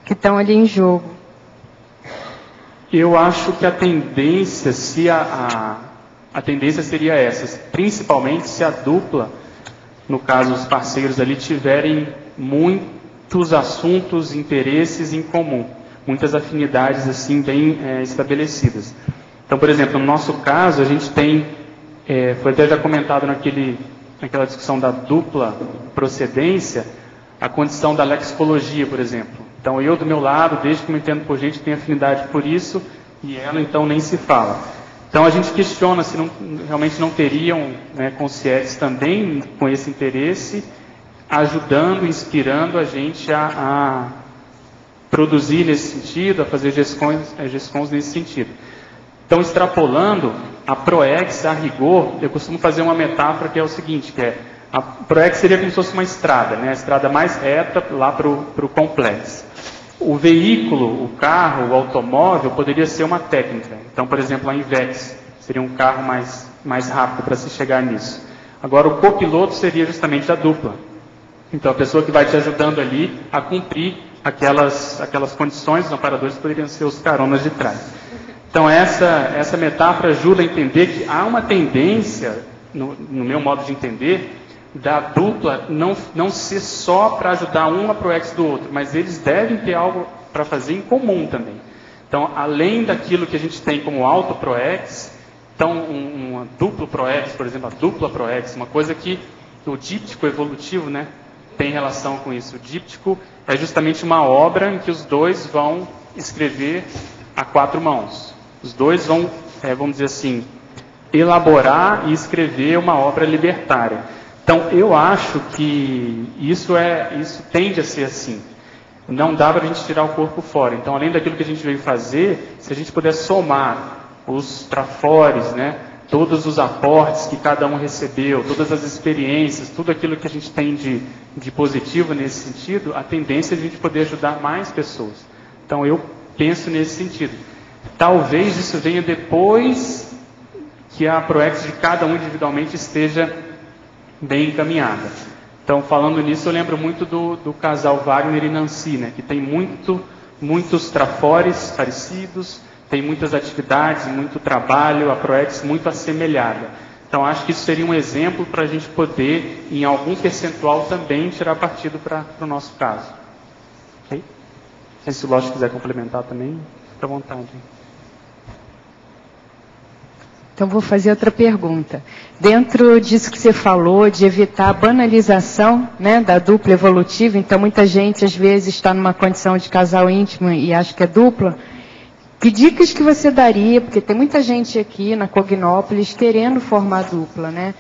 que estão ali em jogo. Eu acho que a tendência, a tendência seria essa, principalmente se a dupla, no caso os parceiros ali, tiverem muitos assuntos, interesses em comum, muitas afinidades assim bem estabelecidas. Então, por exemplo, no nosso caso, a gente tem, foi até já comentado naquela discussão da dupla procedência, a condição da lexicologia, por exemplo. Então, eu do meu lado, desde que me entendo por gente, tenho afinidade por isso, e ela então nem se fala. Então, a gente questiona se realmente não teriam, né, conscientes também com esse interesse, ajudando, inspirando a gente a produzir nesse sentido, a fazer gestões nesse sentido. Então, extrapolando, a proex, a rigor, eu costumo fazer uma metáfora que é o seguinte, que a proex seria como se fosse uma estrada, né? A estrada mais reta lá para o complexo. O veículo, o carro, o automóvel, poderia ser uma técnica. Então, por exemplo, a Invex seria um carro mais rápido para se chegar nisso. Agora, o copiloto seria justamente a dupla. Então, a pessoa que vai te ajudando ali a cumprir aquelas condições, os amparadores poderiam ser os caronas de trás. Então, essa metáfora ajuda a entender que há uma tendência, no meu modo de entender, da dupla não ser só para ajudar um a proex do outro, mas eles devem ter algo para fazer em comum também. Então, além daquilo que a gente tem como auto-proex, então, uma duplo proex, por exemplo, a dupla proex, uma coisa que o díptico evolutivo, né, tem relação com isso. O díptico é justamente uma obra em que os dois vão escrever a quatro mãos. Os dois vão, vamos dizer assim, elaborar e escrever uma obra libertária. Então, eu acho que isso tende a ser assim. Não dá para a gente tirar o corpo fora. Então, além daquilo que a gente veio fazer, se a gente puder somar os trafores, né, todos os aportes que cada um recebeu, todas as experiências, tudo aquilo que a gente tem de positivo nesse sentido, a tendência é a gente poder ajudar mais pessoas. Então, eu penso nesse sentido. Talvez isso venha depois que a proex de cada um individualmente esteja bem encaminhada. Então, falando nisso, eu lembro muito do casal Wagner e Nancy, né, que tem muitos trafores parecidos, tem muitas atividades, muito trabalho, a proex muito assemelhada. Então, acho que isso seria um exemplo para a gente poder, em algum percentual também, tirar partido para o nosso caso. Ok? Se o Lógico quiser complementar também, fica à vontade. Então, vou fazer outra pergunta. Dentro disso que você falou, de evitar a banalização, né, da dupla evolutiva, então muita gente às vezes está numa condição de casal íntimo e acha que é dupla, que dicas que você daria, porque tem muita gente aqui na Cognópolis querendo formar dupla, né?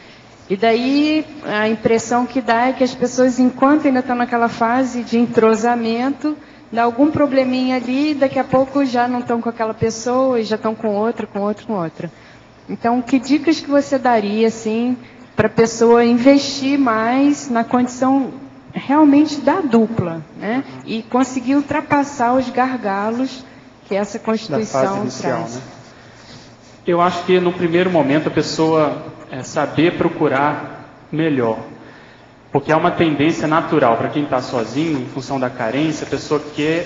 E daí a impressão que dá é que as pessoas, enquanto ainda estão naquela fase de entrosamento, dá algum probleminha ali, daqui a pouco já não estão com aquela pessoa e já estão com outra. Então, que dicas que você daria, assim, para a pessoa investir mais na condição realmente da dupla, né? E conseguir ultrapassar os gargalos que essa Constituição traz. Né? Eu acho que no primeiro momento a pessoa saber procurar melhor. Porque há uma tendência natural para quem está sozinho, em função da carência, a pessoa quer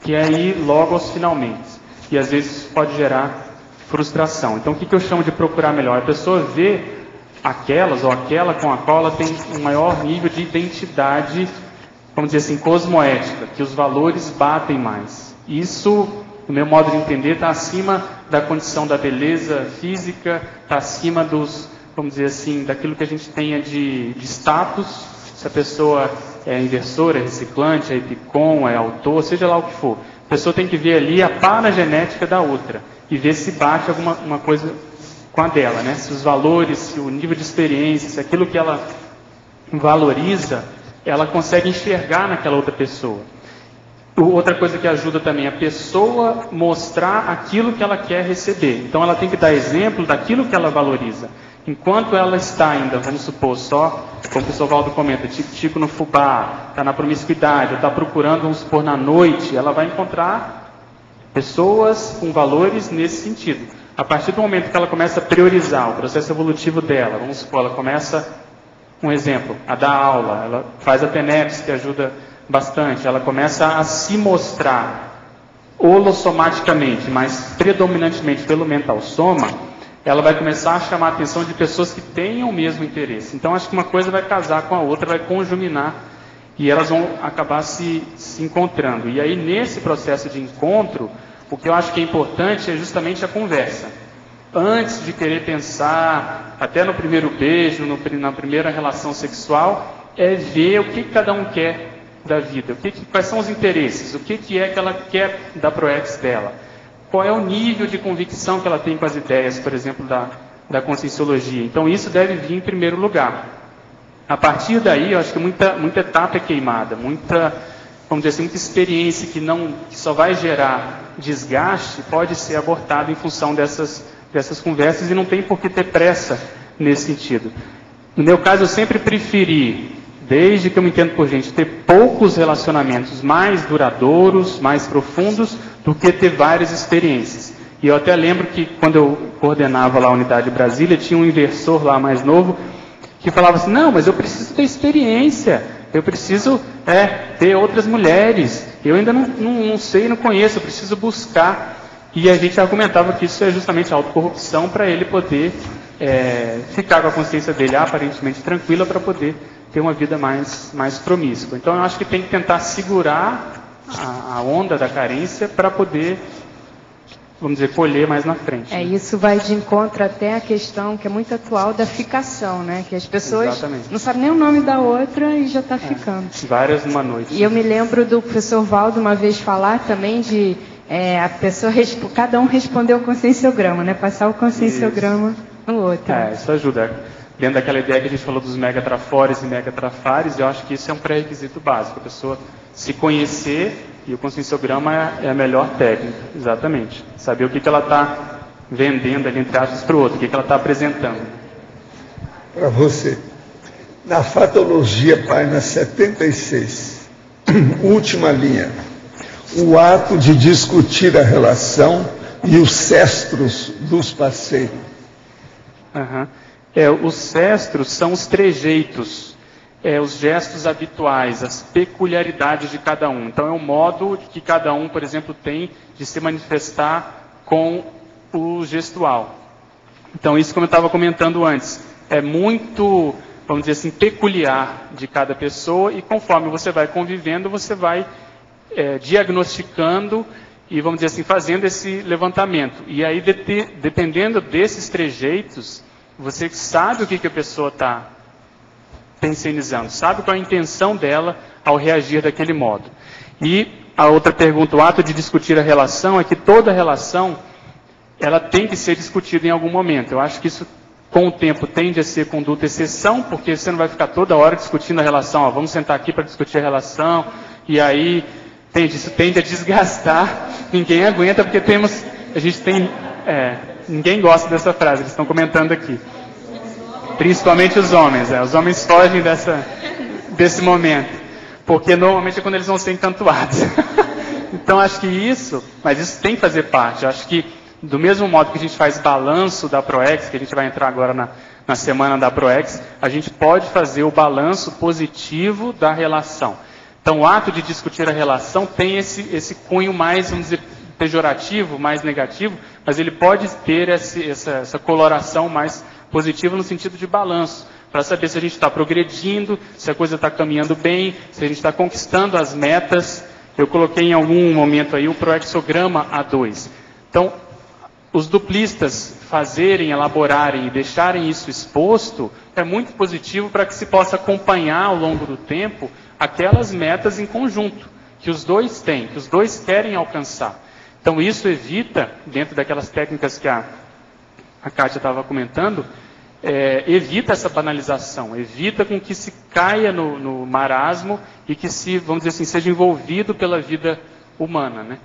ir logo aos finalmente. E às vezes pode gerar frustração. Então, o que eu chamo de procurar melhor? A pessoa vê aquelas ou aquela com a qual ela tem um maior nível de identidade, vamos dizer assim, cosmoética, que os valores batem mais. Isso, no meu modo de entender, está acima da condição da beleza física, está acima dos, vamos dizer assim, daquilo que a gente tenha de status Se a pessoa é inversora, é reciclante, é epicom, é autor, seja lá o que for. A pessoa tem que ver ali a paragenética da outra e ver se bate alguma coisa com a dela, né? Se os valores, se o nível de experiência, se aquilo que ela valoriza, ela consegue enxergar naquela outra pessoa. Outra coisa que ajuda também, a pessoa mostrar aquilo que ela quer receber. Então ela tem que dar exemplo daquilo que ela valoriza. Enquanto ela está ainda, vamos supor, só, como o professor Valdo comenta, tico no fubá, está na promiscuidade, ou está procurando, vamos supor, na noite, ela vai encontrar pessoas com valores nesse sentido. A partir do momento que ela começa a priorizar o processo evolutivo dela, vamos supor, ela começa, um exemplo, a dar aula, ela faz a TENEPS, que ajuda bastante, ela começa a se mostrar holossomaticamente, mas predominantemente pelo mental soma, ela vai começar a chamar a atenção de pessoas que tenham o mesmo interesse. Então, acho que uma coisa vai casar com a outra, vai conjuminar, e elas vão acabar se encontrando. E aí, nesse processo de encontro, o que eu acho que é importante é justamente a conversa. Antes de querer pensar, até no primeiro beijo, na primeira relação sexual, é ver o que cada um quer da vida, quais são os interesses, o que é que ela quer da ProEx dela. Qual é o nível de convicção que ela tem com as ideias, por exemplo, da conscienciologia. Então, isso deve vir em primeiro lugar. A partir daí, eu acho que muita etapa é queimada, muita experiência que só vai gerar desgaste, pode ser abortada em função dessas conversas, e não tem por que ter pressa nesse sentido. No meu caso, eu sempre preferi, desde que eu me entendo por gente, ter poucos relacionamentos mais duradouros, mais profundos, do que ter várias experiências. E eu até lembro que quando eu coordenava lá a Unidade Brasília, tinha um inversor lá mais novo, que falava assim, não, mas eu preciso ter experiência, eu preciso ter outras mulheres, eu ainda não sei, não conheço, eu preciso buscar. E a gente argumentava que isso é justamente a autocorrupção, para ele poder ficar com a consciência dele aparentemente tranquila, para poder ter uma vida mais promíscua. Então eu acho que tem que tentar segurar a onda da carência para poder, vamos dizer, colher mais na frente. Isso vai de encontro até a questão que é muito atual da ficação, né? Que as pessoas não sabem nem o nome da outra e já está ficando. Várias numa noite. E eu me lembro do professor Valdo uma vez falar também de a pessoa, cada um respondeu o conscienciograma, né? Passar o conscienciograma no outro. Isso ajuda. Dentro daquela ideia que a gente falou dos megatrafores e megatrafares, eu acho que isso é um pré-requisito básico. A pessoa se conhecer, e o conscienciograma é a melhor técnica, exatamente. Saber o que ela está vendendo ali, entre aspas, para o outro, o que ela está apresentando. Para você, na Fatologia, página 76, última linha, o ato de discutir a relação e os cestros dos passeios. Os cestros são os trejeitos, os gestos habituais, as peculiaridades de cada um. Então, é o modo que cada um, por exemplo, tem de se manifestar com o gestual. Então, isso, como eu estava comentando antes, é muito, vamos dizer assim, peculiar de cada pessoa, e conforme você vai convivendo, você vai diagnosticando e, vamos dizer assim, fazendo esse levantamento. E aí, dependendo desses trejeitos, você sabe o que a pessoa está pensionizando, sabe qual é a intenção dela ao reagir daquele modo. E a outra pergunta, o ato de discutir a relação, é que toda relação, ela tem que ser discutida em algum momento. Eu acho que isso, com o tempo, tende a ser conduta exceção, porque você não vai ficar toda hora discutindo a relação, vamos sentar aqui para discutir a relação, e aí isso tende a desgastar, ninguém aguenta, porque ninguém gosta dessa frase, eles estão comentando aqui. Principalmente os homens. Os homens fogem desse momento. Porque normalmente é quando eles vão ser encantoados. Então acho que mas isso tem que fazer parte. Acho que do mesmo modo que a gente faz balanço da ProEx, que a gente vai entrar agora na semana da ProEx, a gente pode fazer o balanço positivo da relação. Então o ato de discutir a relação tem esse cunho mais, vamos dizer, pejorativo, mais negativo, mas ele pode ter essa coloração mais positiva no sentido de balanço, para saber se a gente está progredindo, se a coisa está caminhando bem, se a gente está conquistando as metas. Eu coloquei em algum momento aí o proexograma A2. Então, os duplistas fazerem, elaborarem e deixarem isso exposto é muito positivo para que se possa acompanhar ao longo do tempo aquelas metas em conjunto, que os dois têm, que os dois querem alcançar. Então isso evita, dentro daquelas técnicas que a Kátia estava comentando, evita essa banalização, evita com que se caia no marasmo e que se, vamos dizer assim, seja envolvido pela vida humana, né?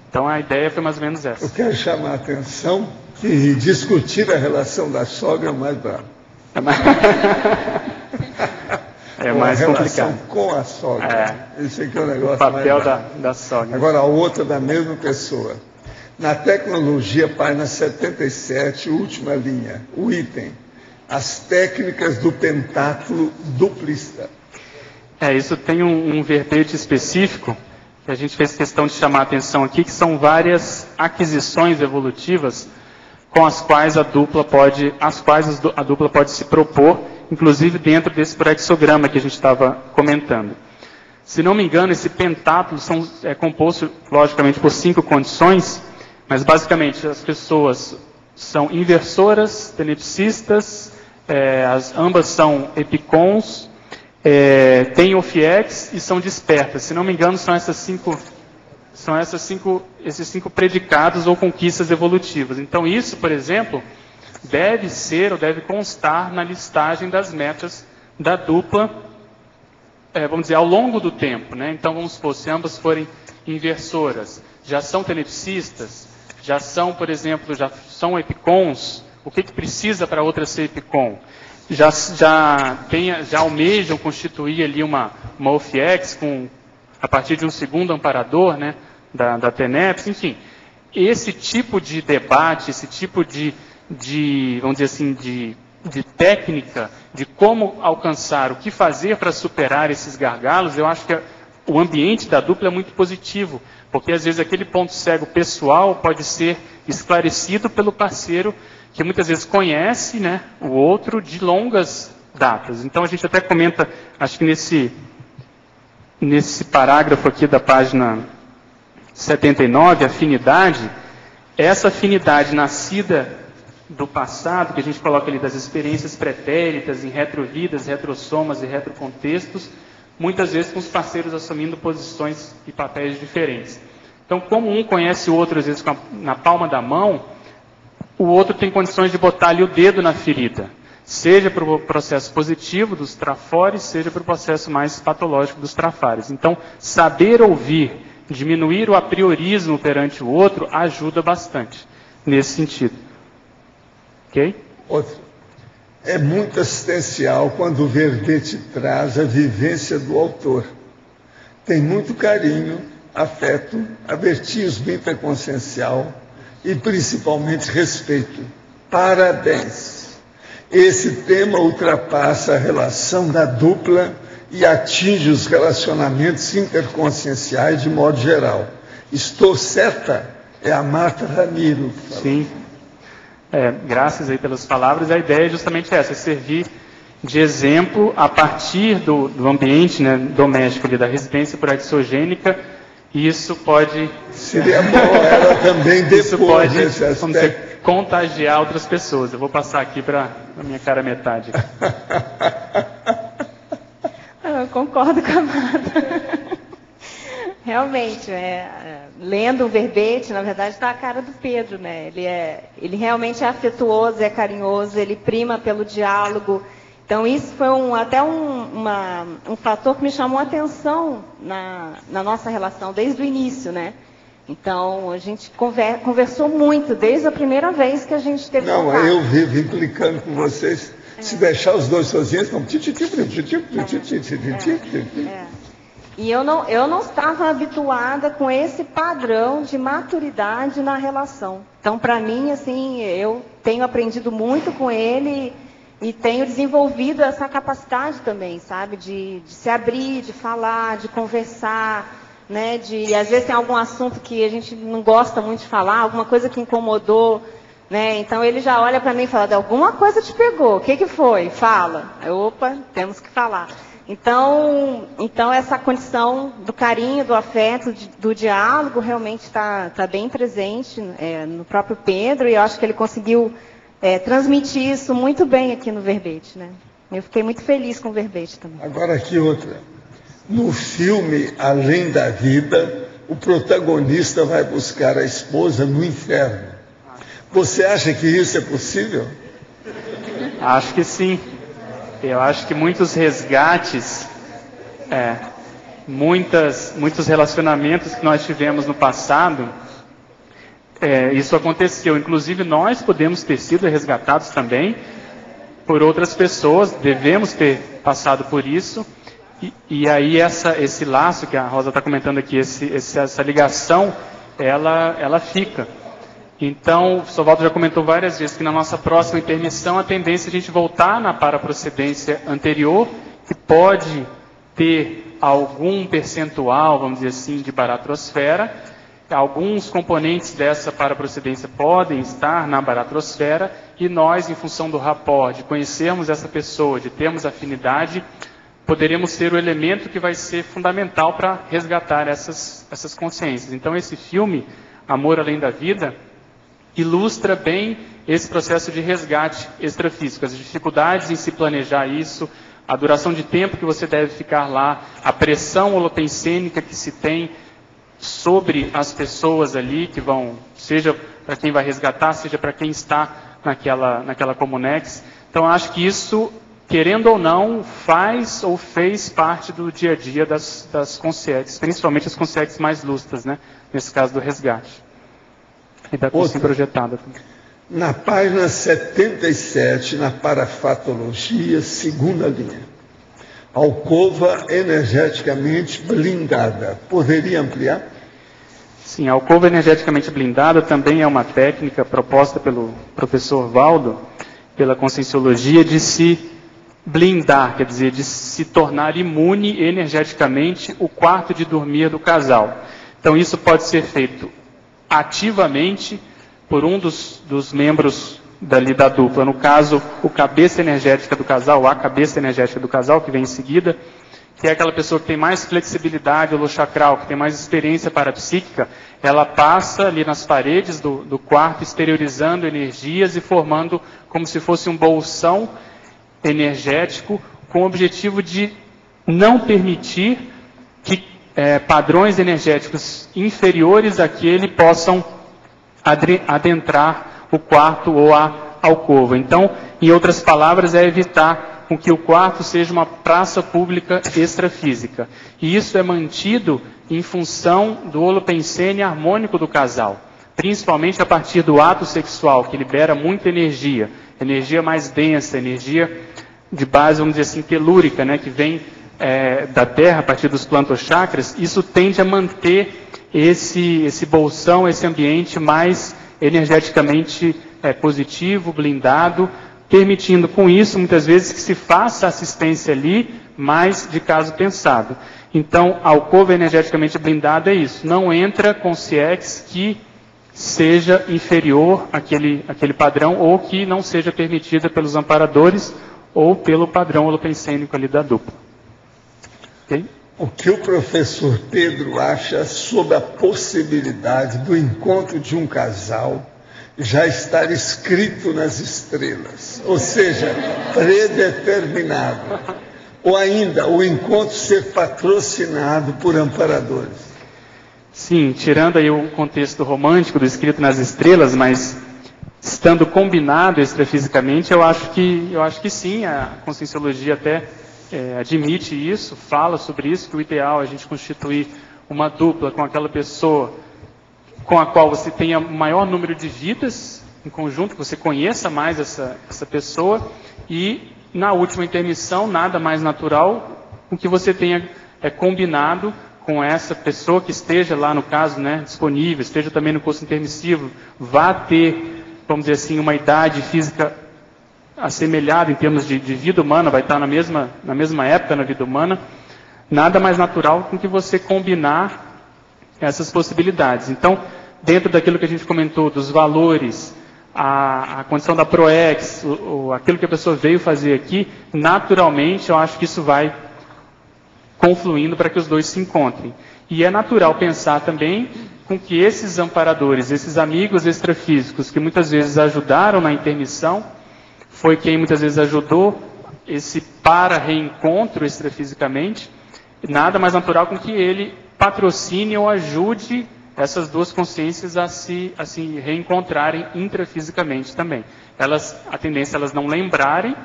Então a ideia foi mais ou menos essa. Eu quero chamar a atenção que discutir a relação da sogra é o mais bravo. É mais complicado. A relação com a sogra. Esse aqui é o negócio mais bravo. O papel da sogra. Agora a outra da mesma pessoa. Na tecnologia, página 77, última linha, o item. As técnicas do pentáculo duplista. Isso tem um verbete específico que a gente fez questão de chamar a atenção aqui, que são várias aquisições evolutivas com as quais a dupla pode se propor, inclusive dentro desse proexograma que a gente estava comentando. Se não me engano, esse pentátulo é composto, logicamente, por 5 condições, mas basicamente as pessoas são inversoras, tenepsistas, ambas são epicons, têm ofiex e são despertas. Se não me engano, são esses 5 predicados ou conquistas evolutivas. Então isso, por exemplo, deve ser ou deve constar na listagem das metas da dupla, vamos dizer, ao longo do tempo, né? Então vamos supor, se ambas forem inversoras, já são tenepsistas, já são, por exemplo, já são epicons, o que precisa para a outra ser epicon? Já almejam constituir ali uma ofiex a partir de um segundo amparador, né, da TENEPS, enfim. Esse tipo de debate, esse tipo de vamos dizer assim, de técnica, de como alcançar, o que fazer para superar esses gargalos, eu acho que o ambiente da dupla é muito positivo, porque às vezes aquele ponto cego pessoal pode ser esclarecido pelo parceiro que muitas vezes conhece, né, o outro de longas datas. Então a gente até comenta, acho que nesse parágrafo aqui da página 79, afinidade, essa afinidade nascida do passado, que a gente coloca ali das experiências pretéritas, em retrovidas, retrossomas e retrocontextos, muitas vezes com os parceiros assumindo posições e papéis diferentes. Então, como um conhece o outro, às vezes, na palma da mão, o outro tem condições de botar ali o dedo na ferida, seja para o processo positivo dos trafores, seja para o processo mais patológico dos trafares. Então, saber ouvir, diminuir o apriorismo perante o outro, ajuda bastante nesse sentido. Ok? Outro. É muito assistencial quando o verbete traz a vivência do autor. Tem muito carinho, afeto, avertismo interconsciencial e principalmente respeito. Parabéns! Esse tema ultrapassa a relação da dupla e atinge os relacionamentos interconscienciais de modo geral. Estou certa? É a Marta Ramiro. Sim. Graças aí pelas palavras. A ideia é justamente essa, servir de exemplo a partir do ambiente, né, doméstico ali, da residência proexogênica. E isso pode... Seria bom ela também depois isso pode, desse aspecto. Vamos dizer, contagiar outras pessoas. Eu vou passar aqui para a minha cara metade. Eu concordo com a Marta. Realmente, lendo o verbete, na verdade, está a cara do Pedro, né? Ele realmente é afetuoso, é carinhoso, ele prima pelo diálogo. Então, isso foi até um fator que me chamou a atenção na nossa relação, desde o início, né? Então, a gente conversou muito, desde a primeira vez que a gente teve contato. Não, eu vivo implicando com vocês. Se deixar os dois sozinhos, não... E eu não estava habituada com esse padrão de maturidade na relação. Então, para mim, assim, eu tenho aprendido muito com ele e tenho desenvolvido essa capacidade também, sabe? De se abrir, de falar, de conversar, né? Às vezes tem algum assunto que a gente não gosta muito de falar, alguma coisa que incomodou, né? Então ele já olha para mim e fala, alguma coisa te pegou, o que foi? Fala. Opa, temos que falar. Então essa condição do carinho, do afeto, do diálogo realmente está bem presente no próprio Pedro, e eu acho que ele conseguiu transmitir isso muito bem aqui no verbete, né? Eu fiquei muito feliz com o verbete também. Agora aqui outra. No filme Além da Vida, o protagonista vai buscar a esposa no inferno. Você acha que isso é possível? Acho que sim. Eu acho que muitos resgates, muitos relacionamentos que nós tivemos no passado, isso aconteceu. Inclusive nós podemos ter sido resgatados também por outras pessoas, devemos ter passado por isso. E aí esse laço que a Rosa está comentando aqui, essa ligação, ela fica. Então, o Sovaldo já comentou várias vezes que na nossa próxima intermissão a tendência é a gente voltar na paraprocedência anterior, que pode ter algum percentual, vamos dizer assim, de baratrosfera. Alguns componentes dessa paraprocedência podem estar na baratrosfera, e nós, em função do rapport, de conhecermos essa pessoa, de termos afinidade, poderemos ser o elemento que vai ser fundamental para resgatar essas consciências. Então, esse filme, Amor Além da Vida, ilustra bem esse processo de resgate extrafísico, as dificuldades em se planejar isso, a duração de tempo que você deve ficar lá, a pressão holopensênica que se tem sobre as pessoas ali, que vão, seja para quem vai resgatar, seja para quem está naquela comunex. Então, acho que isso, querendo ou não, faz ou fez parte do dia a dia das consciências, principalmente as consciências mais lustras, né? Nesse caso do resgate. E da consciência projetada também. Na página 77, na parafatologia, segunda linha. Alcova energeticamente blindada. Poderia ampliar? Sim, a alcova energeticamente blindada também é uma técnica proposta pelo professor Valdo, pela Conscienciologia, de se blindar, quer dizer, de se tornar imune energeticamente o quarto de dormir do casal. Então isso pode ser feito ativamente por um dos membros dali da dupla, no caso, o cabeça energética do casal, a cabeça energética do casal, que vem em seguida, que é aquela pessoa que tem mais flexibilidade holochacral, que tem mais experiência parapsíquica, ela passa ali nas paredes do quarto, exteriorizando energias e formando como se fosse um bolsão energético, com o objetivo de não permitir que padrões energéticos inferiores àquele possam adentrar o quarto ou a alcova. Então, em outras palavras, é evitar com que o quarto seja uma praça pública extrafísica. E isso é mantido em função do holopensene harmônico do casal, principalmente a partir do ato sexual, que libera muita energia mais densa, energia de base, vamos dizer assim, telúrica, né, que vem da Terra, a partir dos plantochakras. Isso tende a manter esse bolsão, esse ambiente mais energeticamente positivo, blindado, permitindo com isso, muitas vezes, que se faça assistência ali, mais de caso pensado. Então, a alcova energeticamente blindada é isso. Não entra consciex que seja inferior àquele padrão, ou que não seja permitida pelos amparadores, ou pelo padrão holopensênico ali da dupla. Okay? O que o professor Pedro acha sobre a possibilidade do encontro de um casal já estar escrito nas estrelas, ou seja, predeterminado, ou ainda o encontro ser patrocinado por amparadores? Sim, tirando aí o contexto romântico do escrito nas estrelas, mas estando combinado extrafisicamente, eu acho que sim, a Conscienciologia até admite isso, fala sobre isso, que o ideal é a gente constituir uma dupla com aquela pessoa com a qual você tenha maior número de vidas em conjunto, que você conheça mais essa pessoa, e na última intermissão, nada mais natural com que você tenha combinado com essa pessoa que esteja lá, no caso, né, disponível, esteja também no curso intermissivo, vá ter, vamos dizer assim, uma idade física assemelhada em termos de vida humana, vai estar na mesma época na vida humana. Nada mais natural com que você combinar essas possibilidades. Então, dentro daquilo que a gente comentou, dos valores, a condição da ProEx, aquilo que a pessoa veio fazer aqui, naturalmente eu acho que isso vai confluindo para que os dois se encontrem. E é natural pensar também com que esses amparadores, esses amigos extrafísicos que muitas vezes ajudaram na intermissão, foi quem muitas vezes ajudou esse para-reencontro extrafisicamente, nada mais natural com que ele patrocine ou ajude essas duas consciências a se reencontrarem intrafisicamente também. A tendência é elas não lembrarem,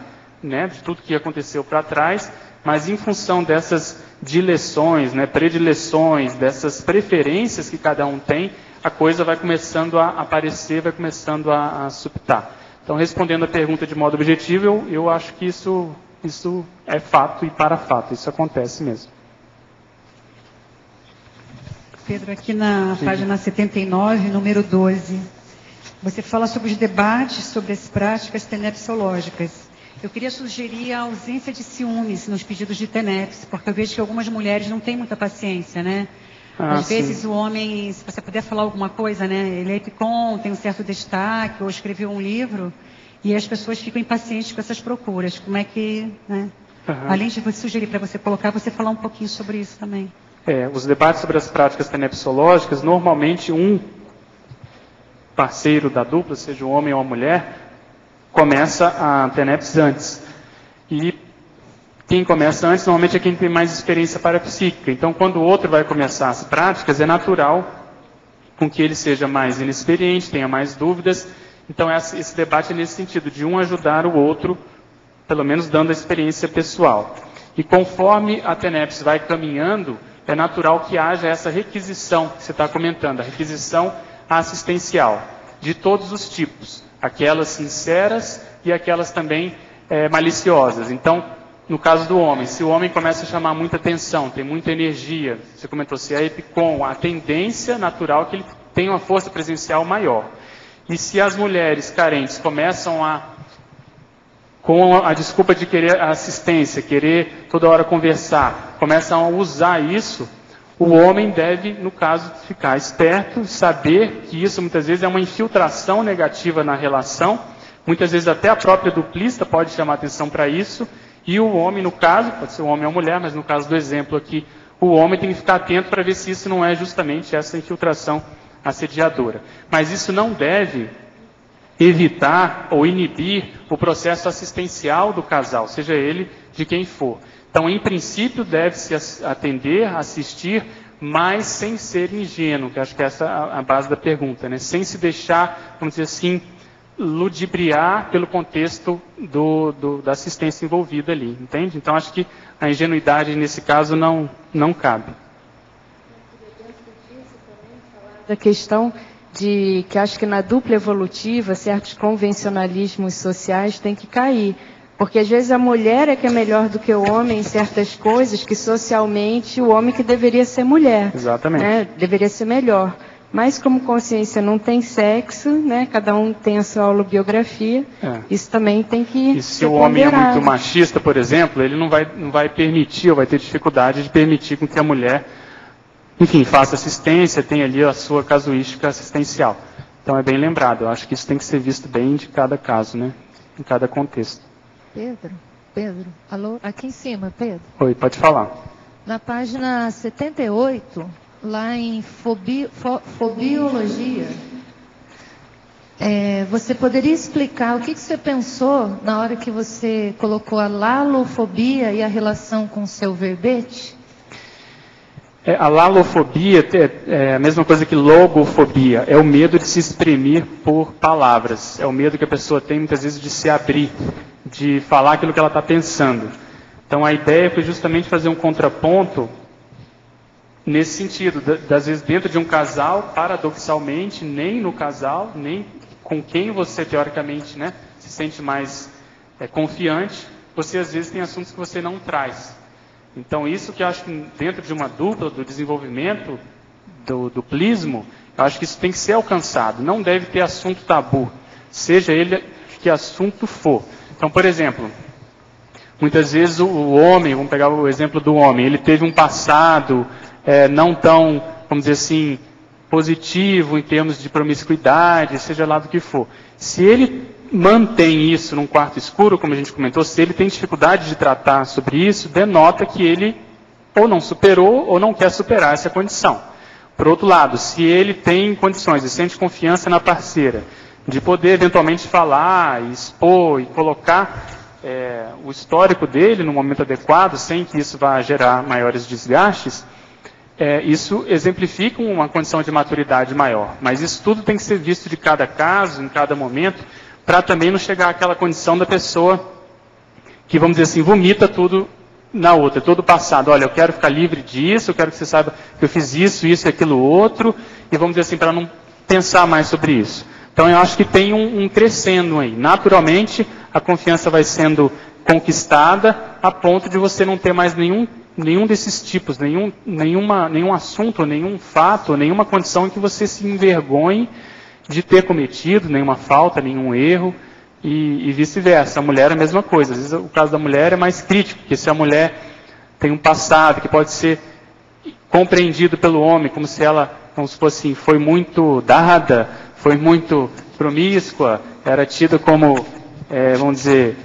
né, de tudo que aconteceu para trás, mas em função dessas dileções, né, predileções, dessas preferências que cada um tem, a coisa vai começando a aparecer, vai começando a subtar. Então, respondendo a pergunta de modo objetivo, eu acho que isso é fato e para fato, isso acontece mesmo. Pedro, aqui na página 79, número 12, você fala sobre os debates sobre as práticas tenepsológicas. Eu queria sugerir a ausência de ciúmes nos pedidos de TENEPS, porque eu vejo que algumas mulheres não têm muita paciência, né? Às vezes o homem, se você puder falar alguma coisa, né? Ele é epicom, tem um certo destaque, ou escreveu um livro, e as pessoas ficam impacientes com essas procuras. Como é que, né? Além de você sugerir para você colocar, você falar um pouquinho sobre isso também. Os debates sobre as práticas tenepsológicas, normalmente um parceiro da dupla, seja um homem ou uma mulher, começa a TENEPS antes. E quem começa antes, normalmente é quem tem mais experiência parapsíquica. Então, quando o outro vai começar as práticas, é natural com que ele seja mais inexperiente, tenha mais dúvidas. Então, esse debate é nesse sentido, de um ajudar o outro, pelo menos dando a experiência pessoal. E conforme a TENEPS vai caminhando, é natural que haja essa requisição que você está comentando, a requisição assistencial, de todos os tipos, aquelas sinceras e aquelas também maliciosas. Então, no caso do homem, se o homem começa a chamar muita atenção, tem muita energia, você comentou, se é epicom, a tendência natural é que ele tenha uma força presencial maior. E se as mulheres carentes começam com a desculpa de querer assistência, querer toda hora conversar, começam a usar isso, o homem deve, no caso, ficar esperto, saber que isso muitas vezes é uma infiltração negativa na relação, muitas vezes até a própria duplista pode chamar atenção para isso, e o homem, no caso, pode ser um homem ou mulher, mas no caso do exemplo aqui, o homem tem que ficar atento para ver se isso não é justamente essa infiltração assediadora. Mas isso não deve evitar ou inibir o processo assistencial do casal, seja ele de quem for. Então, em princípio, deve-se atender, assistir, mas sem ser ingênuo, que acho que essa é a base da pergunta, né? Sem se deixar, vamos dizer assim, ludibriar pelo contexto da assistência envolvida ali, entende? Então, acho que a ingenuidade, nesse caso, não cabe. Da questão de que acho que na dupla evolutiva, certos convencionalismos sociais têm que cair. Porque às vezes a mulher é que é melhor do que o homem em certas coisas, que socialmente o homem que deveria ser mulher. Exatamente. Né? Deveria ser melhor. Mas como consciência não tem sexo, né? Cada um tem a sua holobiografia, isso também tem que E se o homem é muito machista, por exemplo, ele não vai permitir, ou vai ter dificuldade de permitir com que a mulher, enfim, faça assistência, tenha ali a sua casuística assistencial. Então é bem lembrado, eu acho que isso tem que ser visto bem de cada caso, né? Em cada contexto. Pedro, alô, aqui em cima, Pedro. Oi, pode falar. Na página 78, lá em fobiologia, você poderia explicar o que você pensou na hora que você colocou a lalofobia e a relação com o seu verbete? A lalofobia é a mesma coisa que logofobia, é o medo de se exprimir por palavras, é o medo que a pessoa tem muitas vezes de se abrir, de falar aquilo que ela está pensando. Então a ideia foi justamente fazer um contraponto nesse sentido, das vezes dentro de um casal, paradoxalmente, nem no casal, nem com quem você teoricamente, né, se sente mais confiante, você às vezes tem assuntos que você não traz. Então isso que eu acho que dentro de uma dupla, do desenvolvimento do duplismo, eu acho que isso tem que ser alcançado, não deve ter assunto tabu, seja ele que assunto for. Então, por exemplo, muitas vezes o homem, vamos pegar o exemplo do homem, ele teve um passado não tão, vamos dizer assim, positivo em termos de promiscuidade, seja lá do que for. Se ele mantém isso num quarto escuro, como a gente comentou, se ele tem dificuldade de tratar sobre isso, denota que ele ou não superou ou não quer superar essa condição. Por outro lado, se ele tem condições e sente confiança na parceira, de poder eventualmente falar, expor e colocar o histórico dele no momento adequado, sem que isso vá gerar maiores desgastes, isso exemplifica uma condição de maturidade maior. Mas isso tudo tem que ser visto de cada caso, em cada momento, para também não chegar àquela condição da pessoa que, vamos dizer assim, vomita tudo na outra, todo o passado. Olha, eu quero ficar livre disso, eu quero que você saiba que eu fiz isso e aquilo outro, e vamos dizer assim, para não pensar mais sobre isso. Então eu acho que tem um crescendo aí. Naturalmente, a confiança vai sendo conquistada a ponto de você não ter mais nenhum desses tipos, nenhum assunto, nenhum fato, nenhuma condição em que você se envergonhe de ter cometido nenhuma falta, nenhum erro, e vice-versa. A mulher é a mesma coisa. Às vezes o caso da mulher é mais crítico, porque se a mulher tem um passado que pode ser compreendido pelo homem, como se fosse assim, foi muito dada, foi muito promíscua, era tida como, vamos dizer,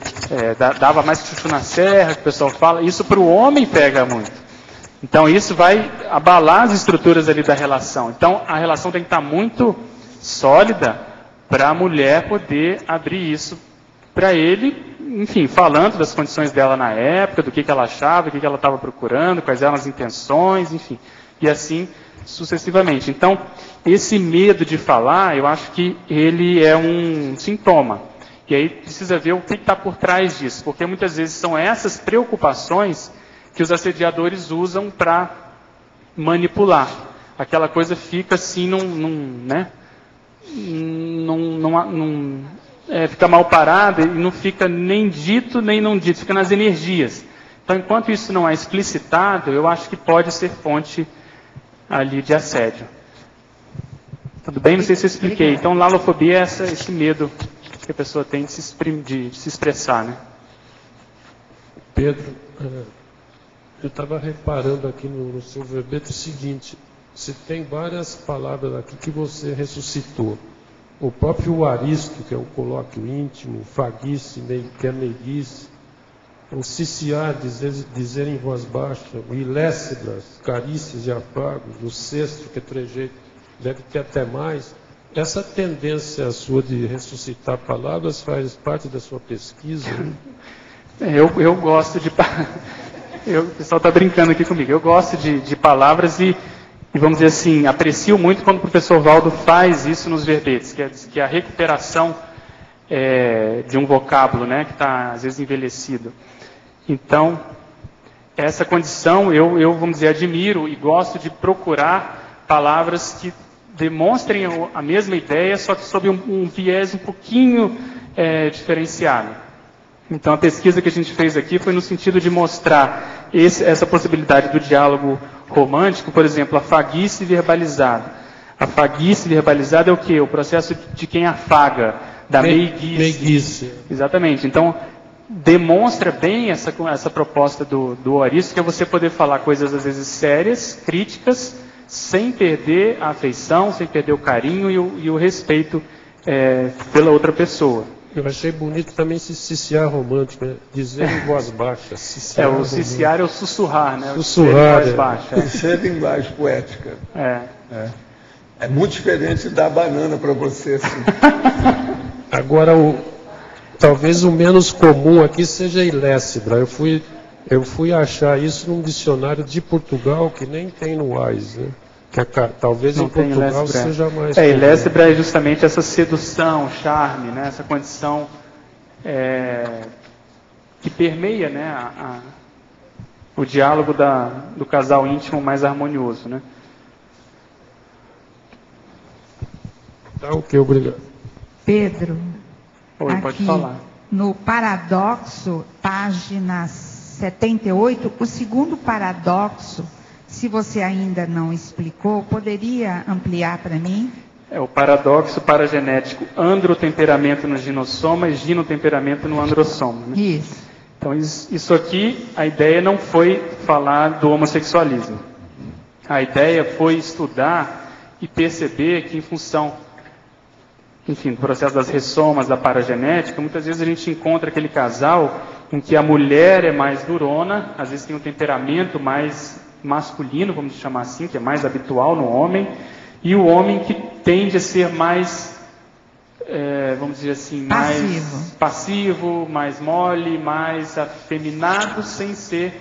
dava mais chuchu na serra, que o pessoal fala. Isso para o homem pega muito. Então isso vai abalar as estruturas ali da relação. Então a relação tem que estar muito sólida para a mulher poder abrir isso para ele, enfim, falando das condições dela na época, do que ela achava, o que ela estava procurando, quais eram as intenções, enfim, e assim sucessivamente. Então, esse medo de falar, eu acho que ele é um sintoma. E aí precisa ver o que está por trás disso, porque muitas vezes são essas preocupações que os assediadores usam para manipular. Aquela coisa fica assim, fica mal parada e não fica nem dito nem não dito, fica nas energias. Então, enquanto isso não é explicitado, eu acho que pode ser fonte ali de assédio. Tudo bem? Não sei se eu expliquei. Então, lalofobia é esse medo que a pessoa tem de se expressar, né? Pedro, eu estava reparando aqui no seu verbete o seguinte: você tem várias palavras aqui que você ressuscitou. O próprio aristo, que é o colóquio íntimo, faguice, que é meiguice, o ciciar, dizer em voz baixa, o iléscibras, carícias e afagos, o sexto, que é trejeito, deve ter até mais. Essa tendência sua de ressuscitar palavras faz parte da sua pesquisa? Eu gosto de... o pessoal está brincando aqui comigo. Eu gosto de palavras e vamos dizer assim, aprecio muito quando o professor Valdo faz isso nos verbetes, que é a recuperação de um vocábulo, né, que está às vezes envelhecido. Então, essa condição eu, vamos dizer, admiro e gosto de procurar palavras que demonstrem a mesma ideia, só que sob um viés um pouquinho diferenciado. Então, a pesquisa que a gente fez aqui foi no sentido de mostrar essa possibilidade do diálogo romântico, por exemplo, a faguice verbalizada. A faguice verbalizada é o quê? O processo de quem afaga, da meiguice. Exatamente. Então, demonstra bem essa proposta do Aristo, que é você poder falar coisas às vezes sérias, críticas, sem perder a afeição, sem perder o carinho e o respeito pela outra pessoa. Eu achei bonito também esse ciciar romântico, né? Dizer em voz baixa. O ciciar é o sussurrar, né? Sussurrar. Em voz baixa. Isso é linguagem poética. É muito diferente da banana para você, assim. Agora, talvez o menos comum aqui seja iléscibra. Eu fui achar isso num dicionário de Portugal que nem tem no AIS, né? Talvez não em Portugal seja mais... iléscibra é justamente essa sedução, charme, né? Essa condição que permeia, né, o diálogo do casal íntimo mais harmonioso, né? Tá, ok, obrigado. Pedro, oi, aqui, pode falar. No paradoxo, página 78, o segundo paradoxo, se você ainda não explicou, poderia ampliar para mim? É o paradoxo paragenético, androtemperamento no ginossoma e ginotemperamento no androssoma. Né? Isso. Então, isso aqui, a ideia não foi falar do homossexualismo. A ideia foi estudar e perceber que, em função, enfim, do processo das ressomas, da paragenética, muitas vezes a gente encontra aquele casal em que a mulher é mais durona, às vezes tem um temperamento mais masculino, vamos chamar assim, que é mais habitual no homem, e o homem que tende a ser mais, vamos dizer assim, mais passivo, mais mole, mais afeminado, sem ser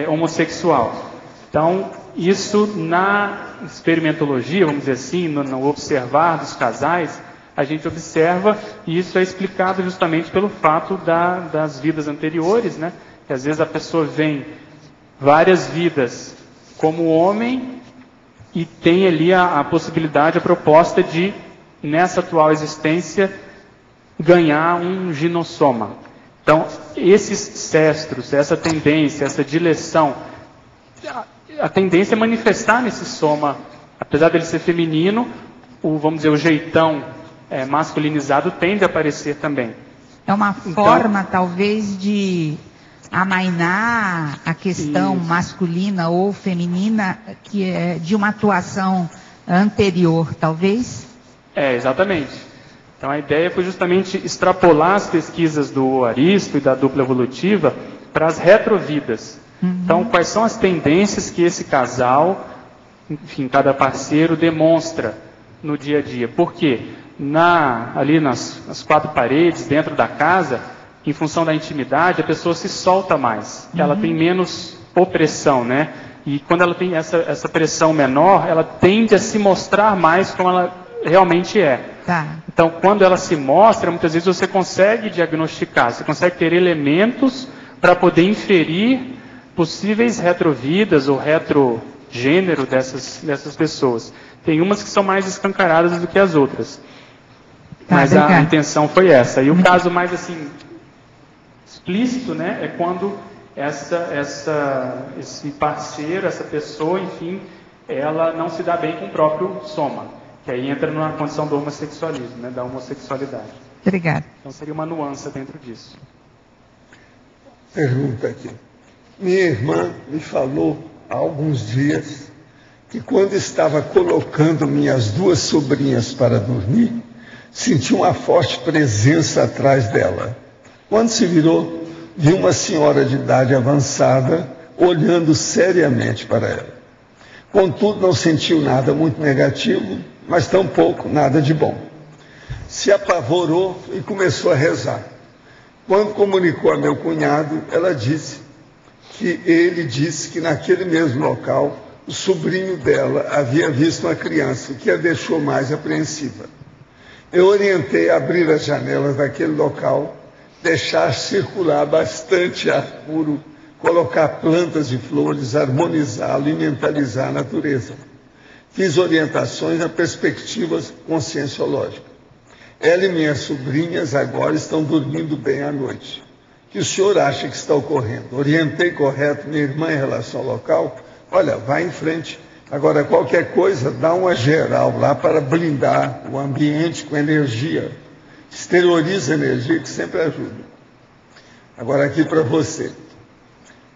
homossexual. Então, isso na experimentologia, vamos dizer assim, no observar dos casais, a gente observa, e isso é explicado justamente pelo fato das vidas anteriores, né? Que às vezes a pessoa vem várias vidas como homem e tem ali a possibilidade, a proposta de, nessa atual existência, ganhar um ginossoma. Então, esses cestros, essa tendência, essa dileção, a tendência é manifestar nesse soma, apesar dele ser feminino, vamos dizer, o jeitão masculinizado tende a aparecer também. É uma forma, talvez, de amainar a questão masculina ou feminina, que é de uma atuação anterior, talvez? Exatamente. Então a ideia foi justamente extrapolar as pesquisas do Aristo e da dupla evolutiva para as retrovidas. Então, quais são as tendências que esse casal, enfim, cada parceiro demonstra no dia a dia? Por quê? Ali nas quatro paredes, dentro da casa, em função da intimidade, a pessoa se solta mais. Ela tem menos opressão, né? E quando ela tem essa pressão menor, ela tende a se mostrar mais como ela realmente é. Então, quando ela se mostra, muitas vezes você consegue diagnosticar, você consegue ter elementos para poder inferir possíveis retrovidas ou retrogênero dessas pessoas. Tem umas que são mais escancaradas do que as outras. Mas a intenção foi essa. E o caso mais assim explícito, né, é quando esse parceiro, essa pessoa, enfim, ela não se dá bem com o próprio soma, que aí entra numa condição do homossexualismo, né, da homossexualidade. Obrigada. Então seria uma nuance dentro disso. Pergunta aqui. Minha irmã me falou há alguns dias que quando estava colocando minhas duas sobrinhas para dormir, sentiu uma forte presença atrás dela. Quando se virou, viu uma senhora de idade avançada olhando seriamente para ela. Contudo, não sentiu nada muito negativo, mas tampouco nada de bom. Se apavorou e começou a rezar. Quando comunicou a meu cunhado, ela disse que ele disse que naquele mesmo local o sobrinho dela havia visto uma criança, o que a deixou mais apreensiva. Eu orientei a abrir as janelas daquele local, deixar circular bastante ar puro, colocar plantas e flores, harmonizá-lo e mentalizar a natureza. Fiz orientações na perspectiva conscienciológica. Ela e minhas sobrinhas agora estão dormindo bem à noite. O que o senhor acha que está ocorrendo? Orientei correto minha irmã em relação ao local? Olha, vai em frente. Agora, qualquer coisa, dá uma geral lá para blindar o ambiente com energia. Exterioriza a energia, que sempre ajuda. Agora, aqui para você.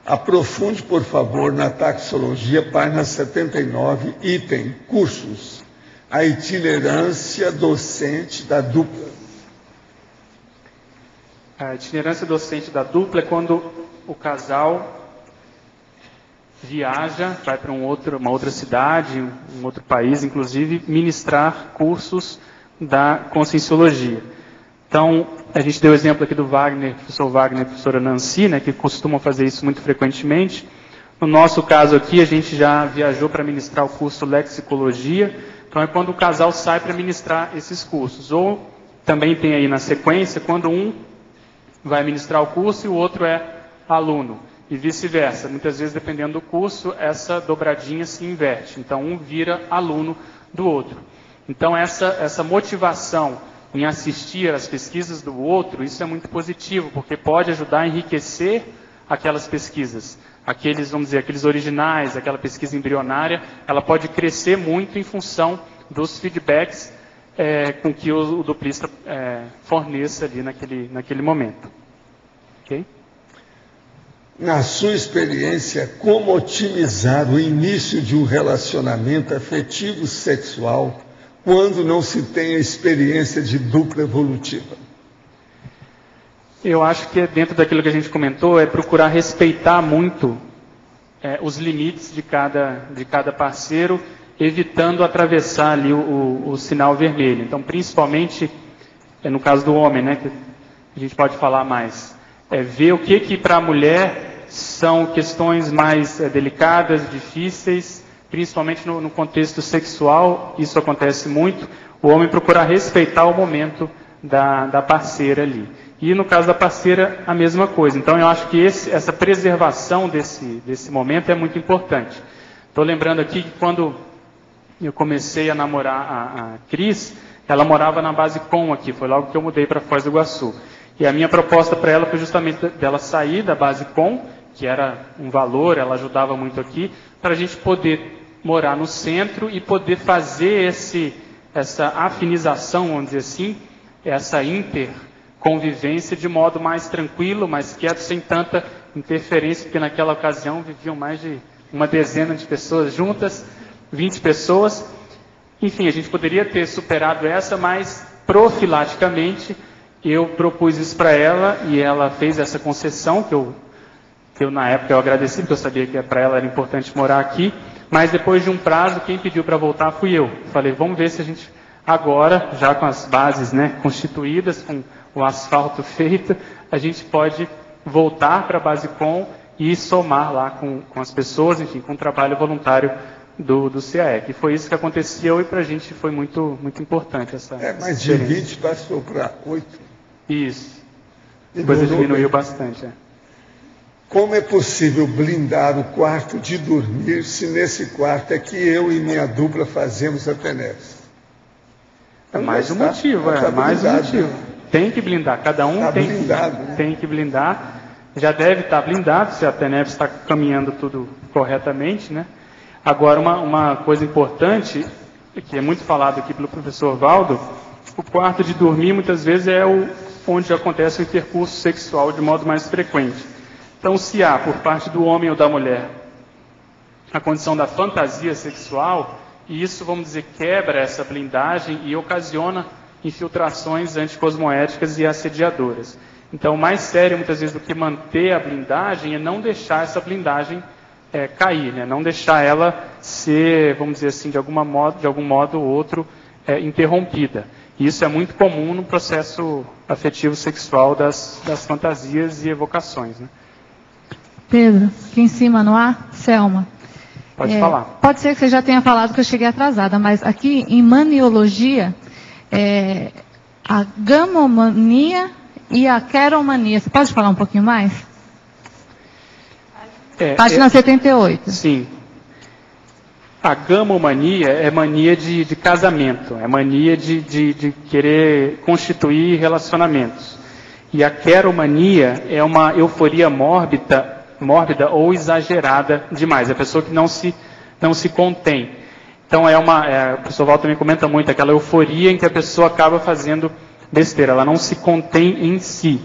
Aprofunde, por favor, na taxologia, página 79, item, cursos. A itinerância docente da dupla. A itinerância docente da dupla é quando o casal viaja, vai para uma outra cidade, um outro país, inclusive, ministrar cursos da conscienciologia. Então, a gente deu o exemplo aqui do Wagner, professor Wagner e professora Nancy, né, que costumam fazer isso muito frequentemente. No nosso caso aqui, a gente já viajou para ministrar o curso Lexicologia. Então, é quando o casal sai para ministrar esses cursos. Ou também tem aí na sequência, quando um vai ministrar o curso e o outro é aluno. E vice-versa. Muitas vezes, dependendo do curso, essa dobradinha se inverte. Então, um vira aluno do outro. Então, essa motivação em assistir às pesquisas do outro, isso é muito positivo, porque pode ajudar a enriquecer aquelas pesquisas. Aqueles, vamos dizer, aqueles originais, aquela pesquisa embrionária, ela pode crescer muito em função dos feedbacks com que o duplista forneça ali naquele momento. Ok? Na sua experiência, como otimizar o início de um relacionamento afetivo sexual quando não se tem a experiência de dupla evolutiva? Eu acho que dentro daquilo que a gente comentou, é procurar respeitar muito os limites de cada parceiro, evitando atravessar ali o sinal vermelho. Então, principalmente, no caso do homem, né, que a gente pode falar mais, ver o que para a mulher são questões mais delicadas, difíceis, principalmente no contexto sexual, isso acontece muito, o homem procurar respeitar o momento da parceira ali. E no caso da parceira, a mesma coisa. Então, eu acho que essa preservação desse momento é muito importante. Estou lembrando aqui que quando eu comecei a namorar a Cris, ela morava na Basecom aqui, foi logo que eu mudei para Foz do Iguaçu. E a minha proposta para ela foi justamente dela sair da Basecom, que era um valor, ela ajudava muito aqui, para a gente poder morar no centro e poder fazer essa afinização, vamos dizer assim, essa interconvivência de modo mais tranquilo, mais quieto, sem tanta interferência, porque naquela ocasião viviam mais de uma dezena de pessoas juntas, 20 pessoas. Enfim, a gente poderia ter superado essa, mas profilaticamente eu propus isso para ela e ela fez essa concessão, que eu na época eu agradeci, porque eu sabia que para ela era importante morar aqui, mas depois de um prazo, quem pediu para voltar fui eu. Falei, vamos ver se a gente agora, já com as bases, né, constituídas, com o asfalto feito, a gente pode voltar para a Basecom e somar lá com as pessoas, enfim, com o trabalho voluntário do CAEC. E foi isso que aconteceu e para a gente foi muito, muito importante essa mas de 20 passou para 8. Isso. A coisa diminuiu bastante. Como é possível blindar o quarto de dormir se nesse quarto é que eu e minha dupla fazemos a TENEPS? É mais um motivo, mais um motivo. Tem que blindar, cada um tem que blindar. Já deve estar blindado, se a TENEPS está caminhando tudo corretamente, né? Agora, uma coisa importante, que é muito falado aqui pelo professor Valdo, o quarto de dormir muitas vezes é onde acontece o intercurso sexual de modo mais frequente. Então, se há, por parte do homem ou da mulher, a condição da fantasia sexual, e isso, vamos dizer, quebra essa blindagem e ocasiona infiltrações anticosmoéticas e assediadoras. Então, o mais sério, muitas vezes, do que manter a blindagem é não deixar essa blindagem cair, né? Não deixar ela ser, vamos dizer assim, de algum modo ou outro, interrompida. E isso é muito comum no processo afetivo sexual das fantasias e evocações, né? Pedro, aqui em cima no ar, Selma. Pode falar. Pode ser que você já tenha falado que eu cheguei atrasada, mas aqui em maniologia, a gamomania e a queromania. Você pode falar um pouquinho mais? Página 78. Sim. A gamomania é mania de casamento, é mania de querer constituir relacionamentos. E a queromania é uma euforia mórbida ou exagerada demais. É a pessoa que não se contém. Então o professor Val também comenta muito, aquela euforia em que a pessoa acaba fazendo besteira, ela não se contém em si.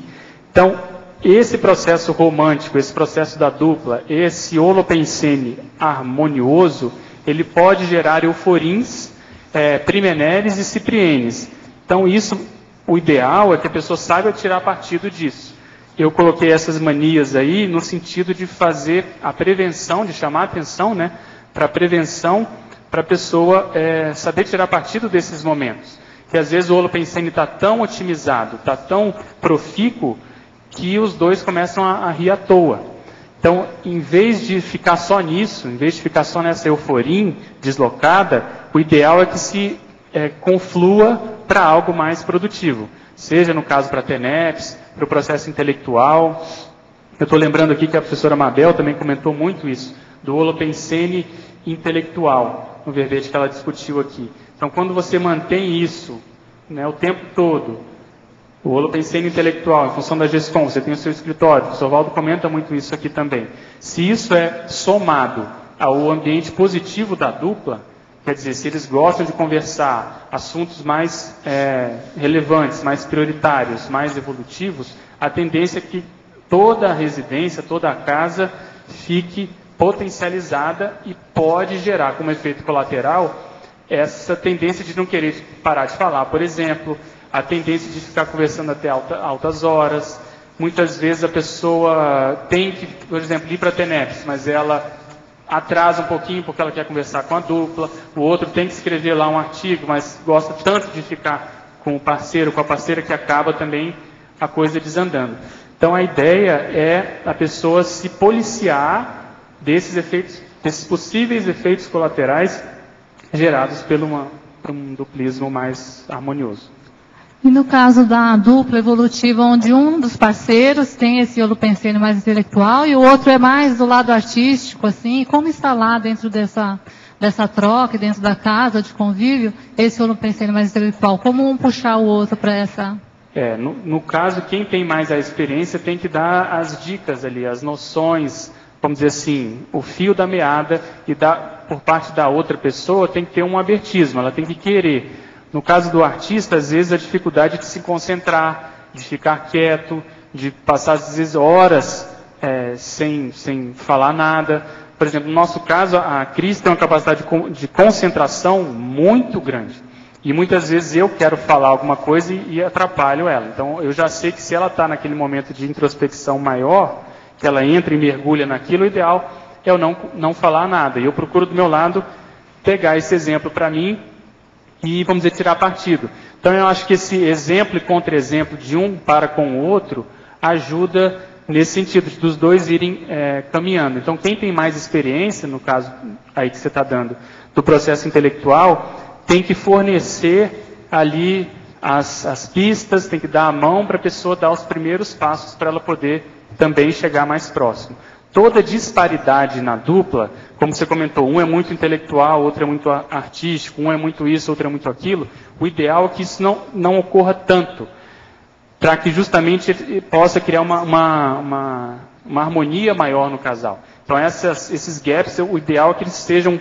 Então, esse processo romântico, esse processo da dupla, esse holopensene harmonioso, ele pode gerar euforins, primeneres e ciprienes. Então, o ideal é que a pessoa saiba tirar partido disso. Eu coloquei essas manias aí no sentido de fazer a prevenção, de chamar a atenção, né, para a prevenção, para a pessoa saber tirar partido desses momentos. Que às vezes o holopensene está tão otimizado, está tão profícuo, que os dois começam a rir à toa. Então, em vez de ficar só nisso, em vez de ficar só nessa euforia deslocada, o ideal é que se conflua para algo mais produtivo. Seja, no caso, para a TENEPS, para o processo intelectual. Eu estou lembrando aqui que a professora Mabel também comentou muito isso, do holopensene intelectual, no verbete que ela discutiu aqui. Então, quando você mantém isso, né, o tempo todo, o holopensene intelectual, em função da GESCOM, você tem o seu escritório, o professor Valdo comenta muito isso aqui também. Se isso é somado ao ambiente positivo da dupla, quer dizer, se eles gostam de conversar assuntos mais relevantes, mais prioritários, mais evolutivos, a tendência é que toda a residência, toda a casa fique potencializada e pode gerar como efeito colateral essa tendência de não querer parar de falar, por exemplo, a tendência de ficar conversando até altas horas, muitas vezes a pessoa tem que, por exemplo, ir para a TENEPS, mas ela atrasa um pouquinho porque ela quer conversar com a dupla, o outro tem que escrever lá um artigo, mas gosta tanto de ficar com o parceiro, com a parceira, que acaba também a coisa desandando. Então a ideia é a pessoa se policiar desses efeitos, desses possíveis efeitos colaterais gerados por um duplismo mais harmonioso. E no caso da dupla evolutiva, onde um dos parceiros tem esse holopensene mais intelectual e o outro é mais do lado artístico, assim, como está lá dentro dessa troca, dentro da casa de convívio, esse holopensene mais intelectual? Como um puxar o outro para essa... No caso, quem tem mais a experiência tem que dar as dicas ali, as noções, vamos dizer assim, o fio da meada, e por parte da outra pessoa tem que ter um abertismo, ela tem que querer. No caso do artista, às vezes a dificuldade de se concentrar, de ficar quieto, de passar às vezes horas sem falar nada. Por exemplo, no nosso caso, a Cris tem uma capacidade de concentração muito grande. E muitas vezes eu quero falar alguma coisa e atrapalho ela. Então eu já sei que se ela está naquele momento de introspecção maior, que ela entra e mergulha naquilo, o ideal é eu não falar nada. E eu procuro do meu lado pegar esse exemplo para mim e, vamos dizer, tirar partido. Então eu acho que esse exemplo e contra-exemplo de um para com o outro ajuda nesse sentido, dos dois irem caminhando. Então quem tem mais experiência, no caso aí que você está dando, do processo intelectual, tem que fornecer ali as pistas, tem que dar a mão para a pessoa dar os primeiros passos para ela poder também chegar mais próximo. Toda disparidade na dupla, como você comentou, um é muito intelectual, outro é muito artístico, um é muito isso, outro é muito aquilo, o ideal é que isso não ocorra tanto, para que justamente possa criar uma harmonia maior no casal. Então esses gaps, o ideal é que eles sejam,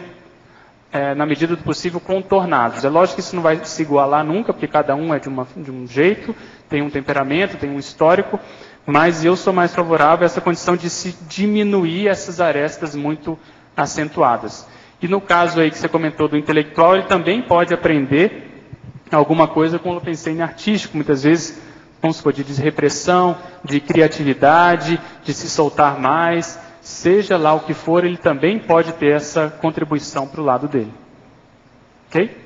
na medida do possível, contornados. É lógico que isso não vai se igualar nunca, porque cada um é de um jeito, tem um temperamento, tem um histórico, mas eu sou mais favorável a essa condição de se diminuir essas arestas muito acentuadas. E no caso aí que você comentou do intelectual, ele também pode aprender alguma coisa com o holopensene artístico, muitas vezes, vamos supor, de repressão, de criatividade, de se soltar mais. Seja lá o que for, ele também pode ter essa contribuição para o lado dele. Ok?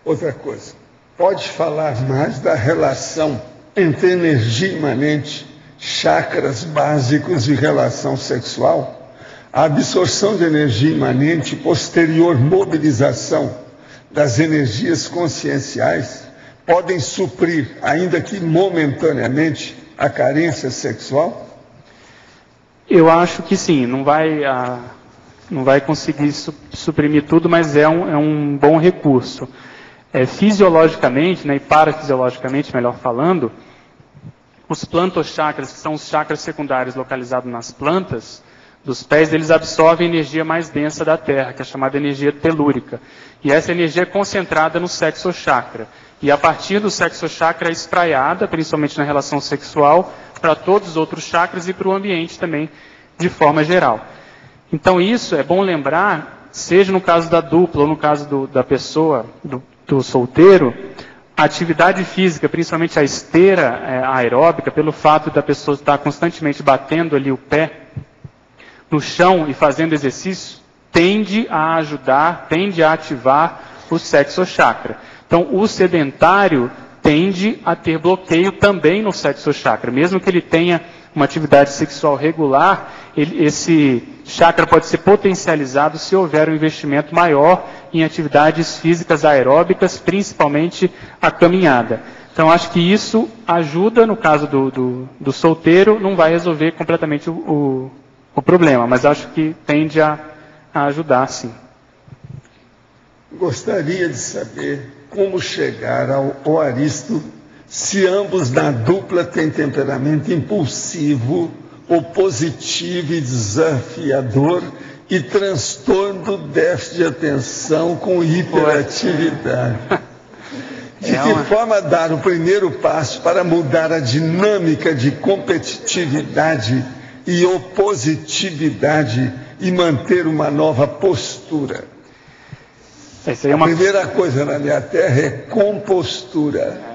Outra coisa, pode falar mais da relação entre energia imanente, chakras básicos e relação sexual? A absorção de energia imanente, posterior mobilização das energias conscienciais, podem suprir, ainda que momentaneamente, a carência sexual? Eu acho que sim, não vai conseguir suprimir tudo, mas é um bom recurso. Fisiologicamente, e parafisiologicamente, melhor falando, os plantochakras, que são os chakras secundários localizados nas plantas dos pés, eles absorvem a energia mais densa da Terra, que é chamada energia telúrica. E essa energia é concentrada no sexochakra. E a partir do sexochakra é espraiada, principalmente na relação sexual, para todos os outros chakras e para o ambiente também, de forma geral. Então isso é bom lembrar, seja no caso da dupla ou no caso da pessoa, do solteiro, a atividade física, principalmente a esteira aeróbica, pelo fato da pessoa estar constantemente batendo ali o pé no chão e fazendo exercício, tende a ajudar, tende a ativar o sexochakra. Então o sedentário tende a ter bloqueio também no sexochakra. Mesmo que ele tenha uma atividade sexual regular, esse chakra pode ser potencializado se houver um investimento maior em atividades físicas aeróbicas, principalmente a caminhada. Então acho que isso ajuda, no caso do solteiro, não vai resolver completamente o problema, mas acho que tende a ajudar, sim. Gostaria de saber como chegar ao Aristo se ambos na dupla têm temperamento impulsivo, opositivo e desafiador e transtorno do déficit de atenção com hiperatividade. De que forma dar o primeiro passo para mudar a dinâmica de competitividade e opositividade e manter uma nova postura? A primeira coisa na minha terra é compostura.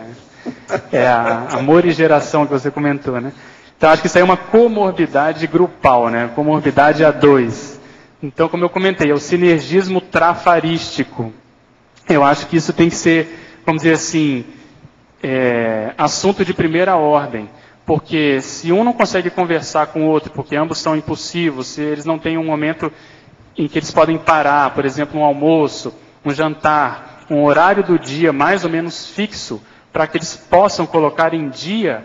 É a amor e geração que você comentou, né? Então, acho que isso aí é uma comorbidade grupal, né? Comorbidade A2. Então, como eu comentei, é o sinergismo trafarístico. Eu acho que isso tem que ser, vamos dizer assim, assunto de primeira ordem. Porque se um não consegue conversar com o outro, porque ambos são impulsivos, se eles não têm um momento em que eles podem parar, por exemplo, um almoço, um jantar, um horário do dia mais ou menos fixo, para que eles possam colocar em dia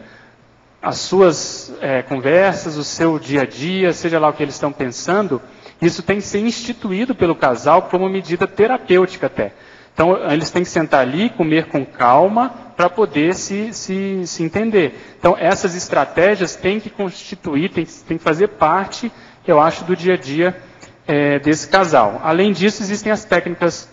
as suas conversas, o seu dia a dia, seja lá o que eles estão pensando, isso tem que ser instituído pelo casal como medida terapêutica até. Então, eles têm que sentar ali, comer com calma, para poder se entender. Então, essas estratégias têm que constituir, têm que fazer parte, eu acho, do dia a dia desse casal. Além disso, existem as técnicas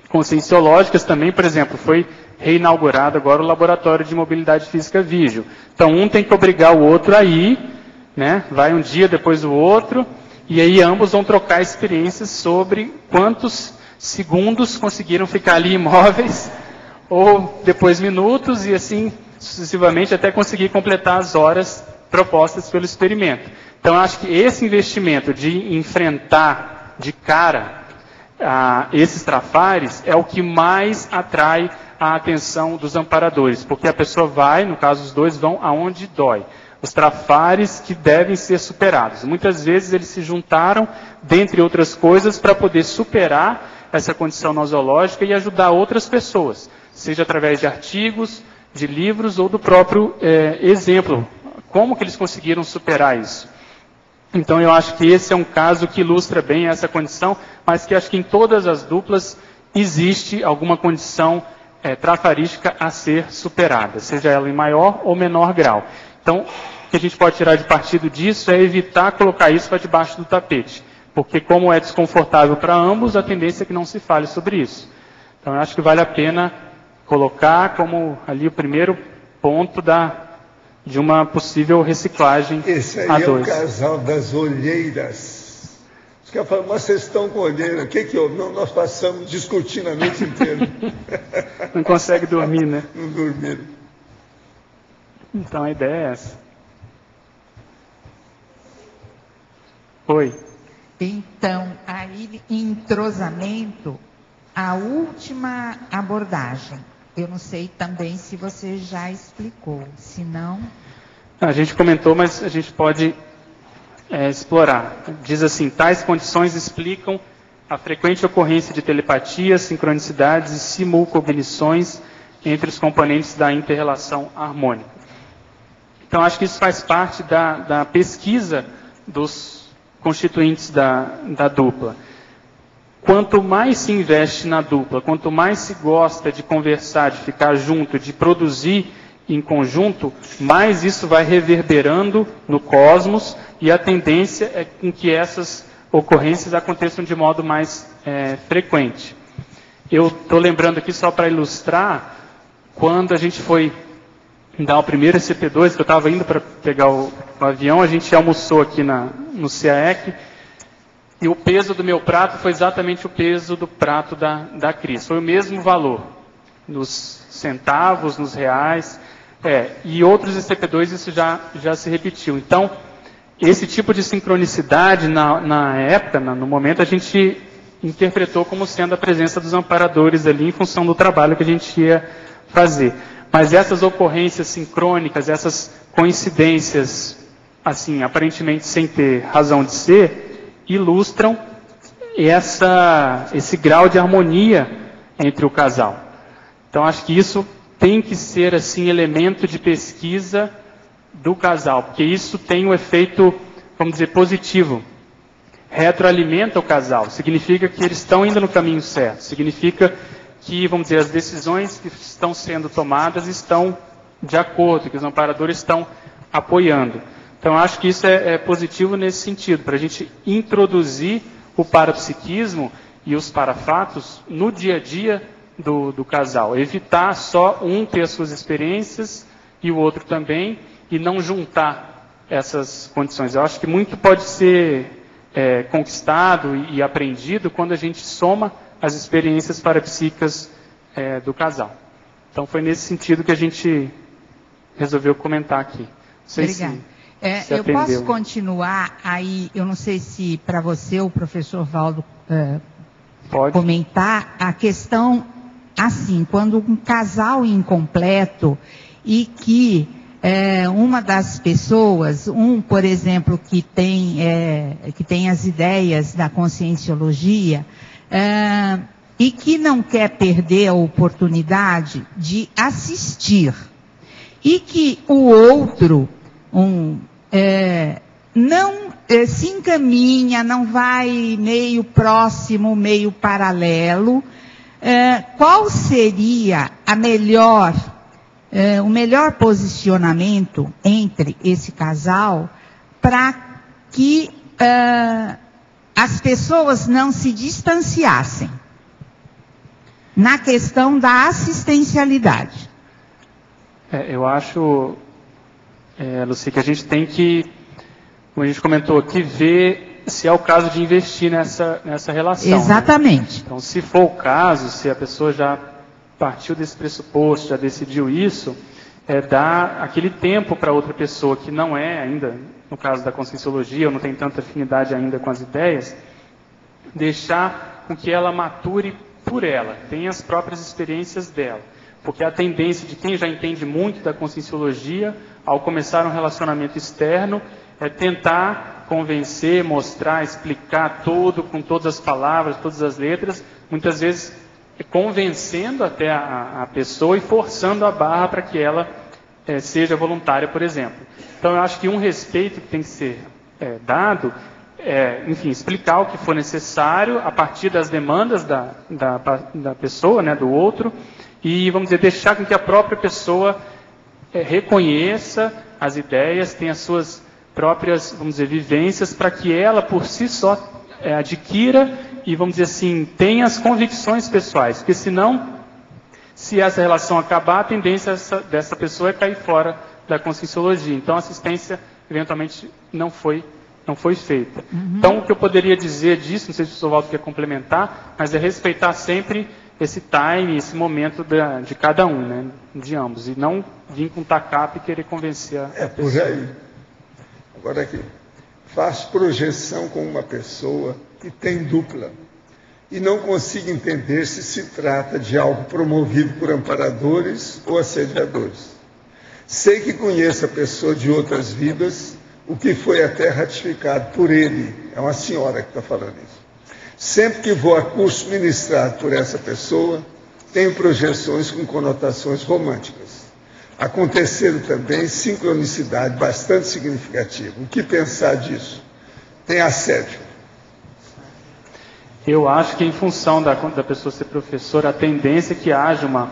conscienciológicas também. Por exemplo, foi reinaugurado agora o Laboratório de Mobilidade Física Vígio. Então, um tem que obrigar o outro a ir, né? Vai um dia, depois o outro, e aí ambos vão trocar experiências sobre quantos segundos conseguiram ficar ali imóveis, ou depois minutos, e assim sucessivamente até conseguir completar as horas propostas pelo experimento. Então, acho que esse investimento de enfrentar de cara esses trafares é o que mais atrai a atenção dos amparadores, porque a pessoa vai, no caso os dois vão aonde dói. Os trafares que devem ser superados. Muitas vezes eles se juntaram, dentre outras coisas, para poder superar essa condição nosológica e ajudar outras pessoas, seja através de artigos, de livros ou do próprio exemplo. Como que eles conseguiram superar isso? Então eu acho que esse é um caso que ilustra bem essa condição, mas que acho que em todas as duplas existe alguma condição trafarística a ser superada, seja ela em maior ou menor grau. Então, o que a gente pode tirar de partido disso é evitar colocar isso para debaixo do tapete. Porque como é desconfortável para ambos, a tendência é que não se fale sobre isso. Então, eu acho que vale a pena colocar como ali o primeiro ponto de uma possível reciclagem. Esse aí A2. É o casal das olheiras. Os caras falam, mas vocês estão com olheira. O que houve? Não, nós passamos discutindo a noite inteira. Não consegue dormir, né? Não dormiram. Então, a ideia é essa. Oi. Então, aí, entrosamento, a última abordagem. Eu não sei também se você já explicou, se não... A gente comentou, mas a gente pode explorar. Diz assim, tais condições explicam a frequente ocorrência de telepatias, sincronicidades e simulcognições entre os componentes da inter-relação harmônica. Então, acho que isso faz parte da pesquisa dos constituintes da dupla. Quanto mais se investe na dupla, quanto mais se gosta de conversar, de ficar junto, de produzir em conjunto, mais isso vai reverberando no cosmos, e a tendência é com que essas ocorrências aconteçam de modo mais frequente. Eu estou lembrando aqui só para ilustrar, quando a gente foi dar o primeiro SCP-2, que eu estava indo para pegar o avião, a gente almoçou aqui no CAEC, e o peso do meu prato foi exatamente o peso do prato da Cris. Foi o mesmo valor, nos centavos, nos reais, e outros SCP-2 isso já se repetiu. Então, esse tipo de sincronicidade, na época, no momento, a gente interpretou como sendo a presença dos amparadores ali, em função do trabalho que a gente ia fazer. Mas essas ocorrências sincrônicas, essas coincidências, assim, aparentemente sem ter razão de ser, ilustram esse grau de harmonia entre o casal. Então, acho que isso tem que ser, assim, elemento de pesquisa do casal, porque isso tem um efeito, vamos dizer, positivo. Retroalimenta o casal, significa que eles estão indo no caminho certo, significa que, vamos dizer, as decisões que estão sendo tomadas estão de acordo, que os amparadores estão apoiando. Então, acho que isso é positivo nesse sentido, para a gente introduzir o parapsiquismo e os parafatos no dia a dia do casal. Evitar só um ter as suas experiências e o outro também, e não juntar essas condições. Eu acho que muito pode ser conquistado e aprendido quando a gente soma as experiências parapsíquicas do casal. Então foi nesse sentido que a gente resolveu comentar aqui. Não sei Obrigada. se Eu atendeu. posso continuar aí, eu não sei se para você o professor Valdo comentar a questão assim, quando um casal incompleto e que uma das pessoas, por exemplo, que tem as ideias da conscienciologia, e que não quer perder a oportunidade de assistir, e que o outro não se encaminha, não vai meio próximo, meio paralelo, qual seria o melhor posicionamento entre esse casal para que as pessoas não se distanciassem na questão da assistencialidade? Eu acho, Luci, que a gente tem que, como a gente comentou aqui, ver se é o caso de investir nessa relação. Exatamente. Né? Então, se for o caso, se a pessoa já partiu desse pressuposto, já decidiu isso, dar aquele tempo para outra pessoa que não é ainda, no caso da conscienciologia, ou não tem tanta afinidade ainda com as ideias, deixar com que ela mature por ela, tenha as próprias experiências dela. Porque a tendência de quem já entende muito da conscienciologia, ao começar um relacionamento externo, é tentar convencer, mostrar, explicar tudo, com todas as palavras, todas as letras, muitas vezes convencendo até a pessoa e forçando a barra para que ela seja voluntária, por exemplo. Então, eu acho que um respeito que tem que ser dado enfim, explicar o que for necessário a partir das demandas da pessoa, né, do outro, e, vamos dizer, deixar com que a própria pessoa reconheça as ideias, tenha as suas próprias, vamos dizer, vivências, para que ela, por si só, adquira e, vamos dizer assim, tenha as convicções pessoais, porque senão, se essa relação acabar, a tendência dessa pessoa é cair fora da conscienciologia. Então, a assistência, eventualmente, não foi feita. Então, o que eu poderia dizer disso, não sei se o Valdo quer complementar, mas é respeitar sempre esse time, esse momento de cada um, né, de ambos, e não vir com tacape e querer convencer a pessoa. Por aí. Agora aqui, faz projeção com uma pessoa que tem dupla e não consigo entender se se trata de algo promovido por amparadores ou assediadores. Sei que conheço a pessoa de outras vidas, o que foi até ratificado por ele. É uma senhora que está falando isso. Sempre que vou a curso ministrado por essa pessoa, tenho projeções com conotações românticas. Aconteceram também sincronicidade bastante significativa. O que pensar disso? Tem assédio. Eu acho que, em função da pessoa ser professora, a tendência é que haja uma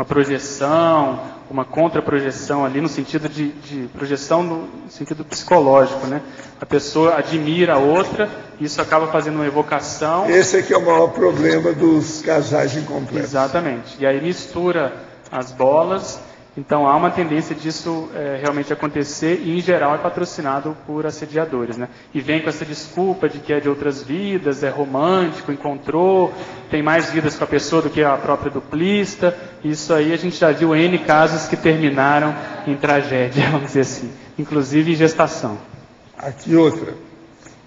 projeção, uma contraprojeção ali, no sentido de projeção no sentido psicológico, né? A pessoa admira a outra, isso acaba fazendo uma evocação. Esse aqui é o maior problema dos casais incompletos. Exatamente. E aí mistura as bolas. Então há uma tendência disso realmente acontecer, e em geral é patrocinado por assediadores, né? E vem com essa desculpa de que é de outras vidas, é romântico, encontrou, tem mais vidas com a pessoa do que a própria duplista. Isso aí a gente já viu N casos que terminaram em tragédia, vamos dizer assim, inclusive em gestação. Aqui outra.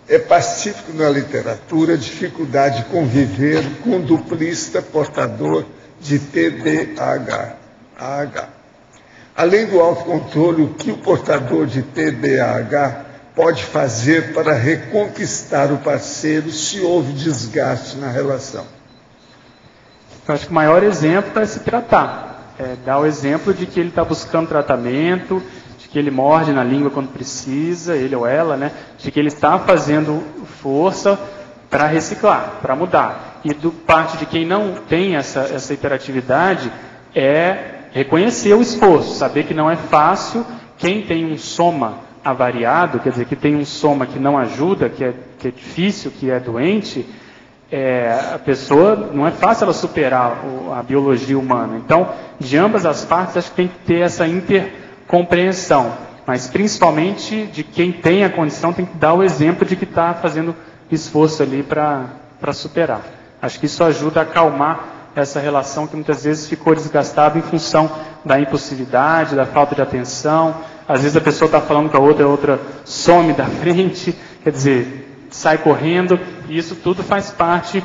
É pacífico na literatura a dificuldade de conviver com um duplista portador de TDAH. Além do autocontrole, o que o portador de TDAH pode fazer para reconquistar o parceiro se houve desgaste na relação? Eu acho que o maior exemplo é se tratar. Dar o exemplo de que ele está buscando tratamento, de que ele morde na língua quando precisa, ele ou ela, né? De que ele está fazendo força para reciclar, para mudar. E do parte de quem não tem essa hiperatividade reconhecer o esforço, saber que não é fácil. Quem tem um soma avariado, quer dizer, que tem um soma que não ajuda, que é difícil, que é doente, a pessoa, não é fácil ela superar a biologia humana. Então, de ambas as partes, acho que tem que ter essa intercompreensão, mas principalmente de quem tem a condição, tem que dar o exemplo de que está fazendo esforço ali para superar. Acho que isso ajuda a acalmar essa relação que muitas vezes ficou desgastada em função da impulsividade, da falta de atenção. Às vezes a pessoa está falando com a outra some da frente, quer dizer, sai correndo, e isso tudo faz parte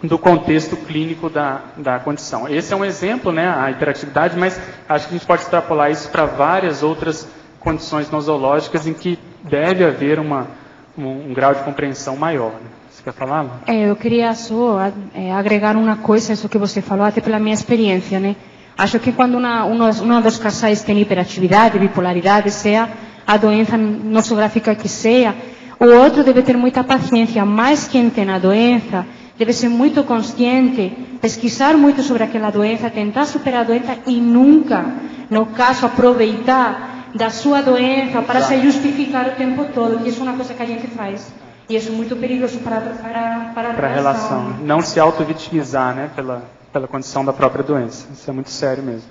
do contexto clínico da condição. Esse é um exemplo, né, a hiperatividade, mas acho que a gente pode extrapolar isso para várias outras condições nosológicas em que deve haver um grau de compreensão maior. Né? Você quer falar? Eu queria só agregar uma coisa a isso que você falou, até pela minha experiência, né? Acho que quando um dos casais tem hiperatividade, bipolaridade, seja a doença nosográfica que seja, o outro deve ter muita paciência, mas quem tem a doença deve ser muito consciente, pesquisar muito sobre aquela doença, tentar superar a doença e nunca, no caso, aproveitar da sua doença para se justificar o tempo todo, que isso é uma coisa que a gente faz. E isso é muito perigoso para a relação. Não se auto-vitimizar, né, pela condição da própria doença. Isso é muito sério mesmo.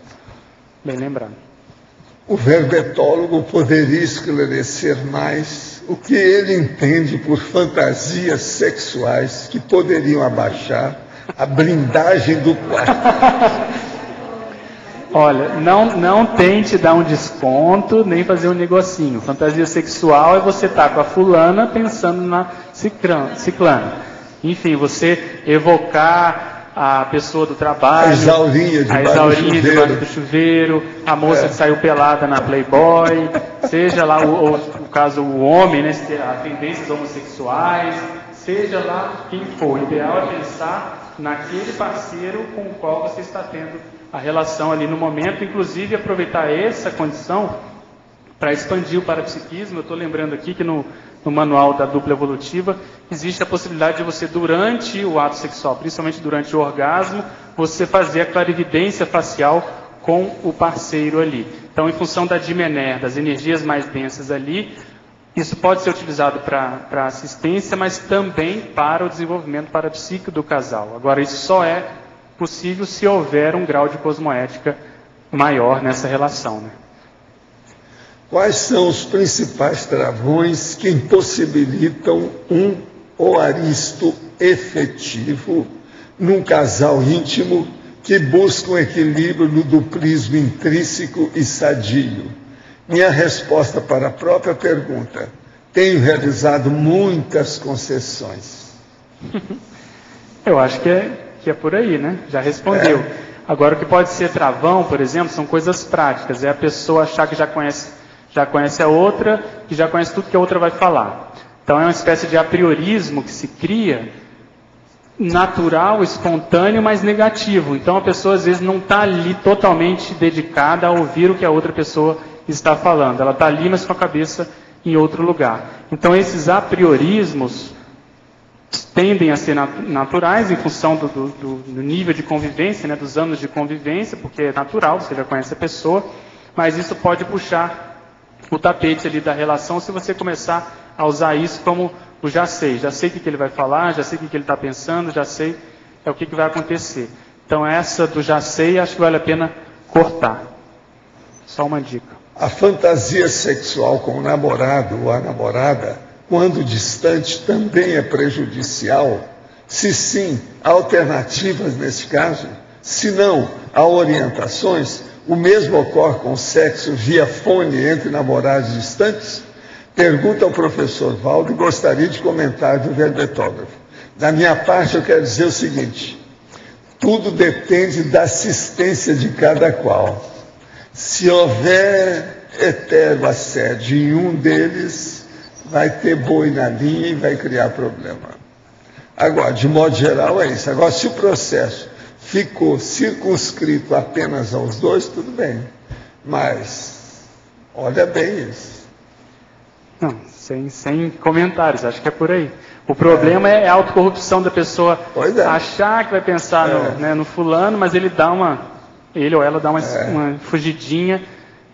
Bem lembrado. O verbetólogo poderia esclarecer mais o que ele entende por fantasias sexuais que poderiam abaixar a blindagem do quarto. Olha, não tente dar um desconto, nem fazer um negocinho. Fantasia sexual é você estar com a fulana pensando na ciclana. Enfim, você evocar a pessoa do trabalho, a exaurinha debaixo do chuveiro, a moça que saiu pelada na Playboy, seja lá o caso o homem, né, a tendências homossexuais, seja lá quem for. O ideal é pensar naquele parceiro com o qual você está tendo a relação ali no momento, inclusive aproveitar essa condição para expandir o parapsiquismo. Eu estou lembrando aqui que no manual da dupla evolutiva existe a possibilidade de você, durante o ato sexual, principalmente durante o orgasmo, você fazer a clarividência facial com o parceiro ali. Então, em função da dimener, das energias mais densas ali, isso pode ser utilizado para assistência, mas também para o desenvolvimento parapsíquico do casal. Agora, isso só é possível se houver um grau de cosmoética maior nessa relação, né? Quais são os principais travões que impossibilitam um oaristo efetivo num casal íntimo que busca um equilíbrio no duplismo intrínseco e sadio? Minha resposta para a própria pergunta: tenho realizado muitas concessões. Eu acho que é por aí, né? Já respondeu. Agora, o que pode ser travão, por exemplo, são coisas práticas. É a pessoa achar que já conhece a outra, que já conhece tudo que a outra vai falar. Então é uma espécie de apriorismo que se cria, natural, espontâneo, mas negativo. Então a pessoa às vezes não está ali totalmente dedicada a ouvir o que a outra pessoa está falando. Ela está ali, mas com a cabeça em outro lugar. Então esses apriorismos tendem a ser naturais em função do nível de convivência, né, dos anos de convivência, porque é natural, você já conhece a pessoa, mas isso pode puxar o tapete ali da relação se você começar a usar isso como o já sei o que ele vai falar, já sei o que ele está pensando, já sei o que vai acontecer. Então essa do já sei, acho que vale a pena cortar. Só uma dica. A fantasia sexual com o namorado ou a namorada, quando distante, também é prejudicial? Se sim, há alternativas nesse caso? Se não, há orientações? O mesmo ocorre com o sexo via fone entre namorados distantes? Pergunta ao professor Valdo e gostaria de comentar do verbetógrafo. Da minha parte, eu quero dizer o seguinte: tudo depende da assistência de cada qual. Se houver etero assédio em um deles, vai ter boi na linha e vai criar problema. Agora, de modo geral, é isso. Agora, se o processo ficou circunscrito apenas aos dois, tudo bem. Mas, olha bem isso. Não, sem comentários, acho que é por aí. O problema é a autocorrupção da pessoa achar que vai pensar no fulano, mas ele ou ela dá uma fugidinha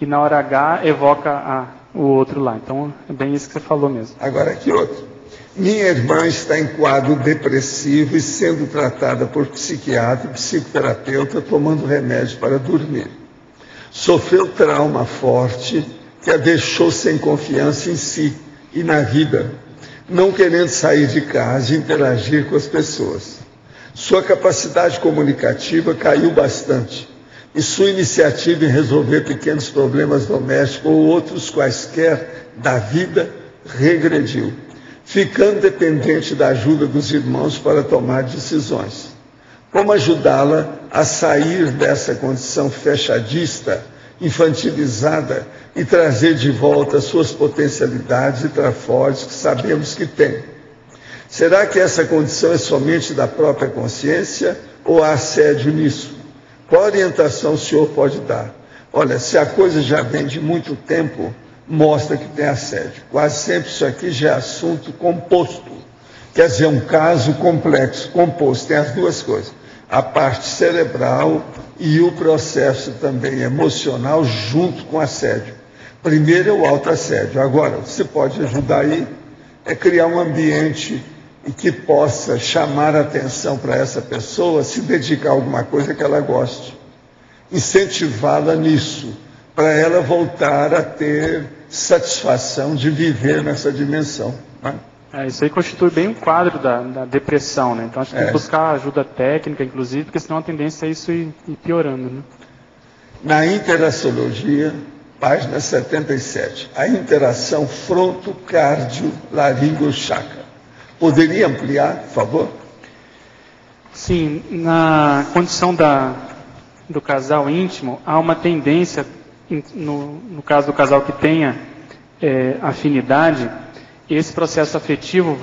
e na hora H evoca o outro lá. Então, é bem isso que você falou mesmo. Agora aqui outro. Minha irmã está em quadro depressivo e sendo tratada por psiquiatra e psicoterapeuta, tomando remédio para dormir. Sofreu trauma forte que a deixou sem confiança em si e na vida, não querendo sair de casa e interagir com as pessoas. Sua capacidade comunicativa caiu bastante e sua iniciativa em resolver pequenos problemas domésticos ou outros quaisquer da vida regrediu, ficando dependente da ajuda dos irmãos para tomar decisões. Como ajudá-la a sair dessa condição fechadista, infantilizada e trazer de volta suas potencialidades e trafores que sabemos que tem? Será que essa condição é somente da própria consciência ou há assédio nisso? Qual orientação o senhor pode dar? Olha, se a coisa já vem de muito tempo, mostra que tem assédio. Quase sempre isso aqui já é assunto composto. Quer dizer, um caso complexo, composto. Tem as duas coisas. A parte cerebral e o processo também emocional junto com assédio. Primeiro é o autoassédio. Agora, você pode ajudar aí é criar um ambiente e que possa chamar a atenção para essa pessoa, se dedicar a alguma coisa que ela goste. Incentivá-la nisso, para ela voltar a ter satisfação de viver nessa dimensão. Né? Isso aí constitui bem um quadro da depressão, né? Então acho que tem que buscar ajuda técnica, inclusive, porque senão a tendência é isso ir piorando. Né? Na interaciologia, página 77, a interação frontocardio-laringochakra. Poderia ampliar, por favor? Sim, na condição do casal íntimo, há uma tendência, no caso do casal que tenha afinidade, esse processo afetivo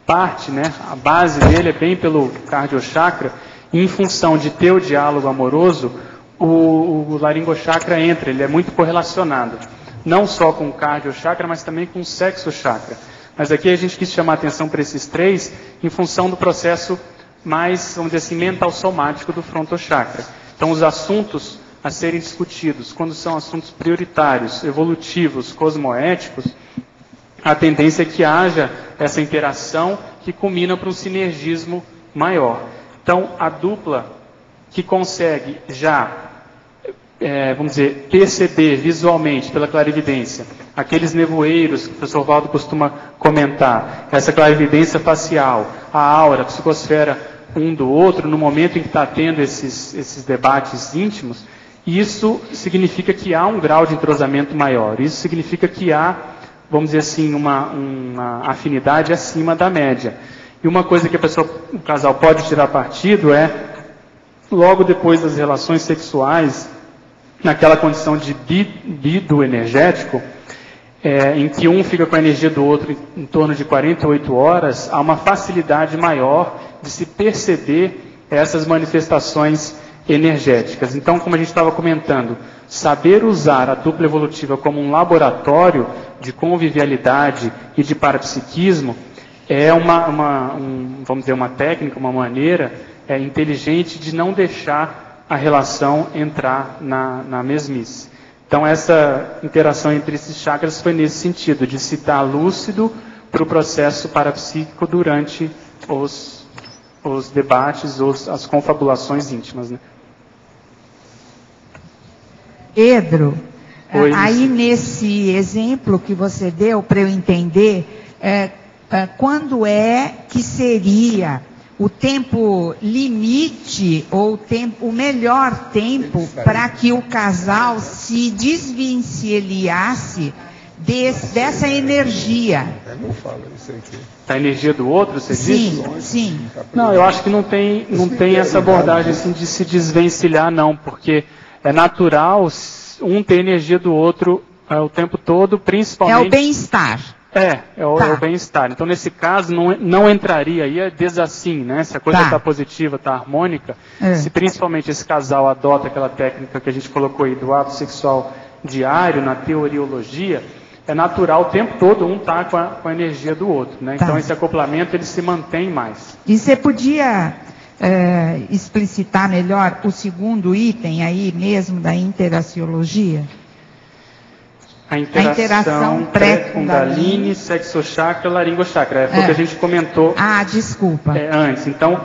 parte, né, a base dele é bem pelo cardiochakra, e em função de ter o diálogo amoroso, o laringochakra entra, ele é muito correlacionado, não só com o cardiochakra, mas também com o sexochakra. Mas aqui a gente quis chamar a atenção para esses três em função do processo mais, vamos dizer assim, mental somático do frontochakra. Então, os assuntos a serem discutidos, quando são assuntos prioritários, evolutivos, cosmoéticos, a tendência é que haja essa interação que culmina para um sinergismo maior. Então, a dupla que consegue já, vamos dizer, perceber visualmente, pela clarividência, aqueles nevoeiros que o professor Valdo costuma comentar, essa clarividência facial, a aura, a psicosfera um do outro, no momento em que está tendo esses debates íntimos, isso significa que há um grau de entrosamento maior. Isso significa que há, vamos dizer assim, uma afinidade acima da média. E uma coisa que o casal pode tirar partido é, logo depois das relações sexuais, naquela condição de bido energético, em que um fica com a energia do outro em torno de 48 horas, há uma facilidade maior de se perceber essas manifestações energéticas. Então, como a gente estava comentando, saber usar a dupla evolutiva como um laboratório de convivialidade e de parapsiquismo é vamos dizer, uma técnica, uma maneira inteligente de não deixar a relação entrar na mesmice. Então, essa interação entre esses chakras foi nesse sentido, de se estar lúcido para o processo parapsíquico durante os debates, as confabulações íntimas. Né? Pedro, aí nesse exemplo que você deu, para eu entender, quando é que seria o tempo limite ou o melhor tempo para que o casal se desvencilhasse dessa energia? Não fala isso aqui. Da energia do outro, você diz? Sim. Não, eu acho que não tem essa abordagem assim, de se desvencilhar, não, porque é natural um ter energia do outro o tempo todo, principalmente... É o bem-estar. É o bem-estar. Então, nesse caso, não entraria aí a desassim, né? Se a coisa está positiva, está harmônica, se principalmente esse casal adota aquela técnica que a gente colocou aí do ato sexual diário, na teoriologia, é natural o tempo todo um estar com a energia do outro, né? Então, esse acoplamento, ele se mantém mais. E você podia explicitar melhor o segundo item aí mesmo da interaciologia? A interação pré-kundalini, sexochakra, laringochakra. Foi o que a gente comentou desculpa. Antes. Então,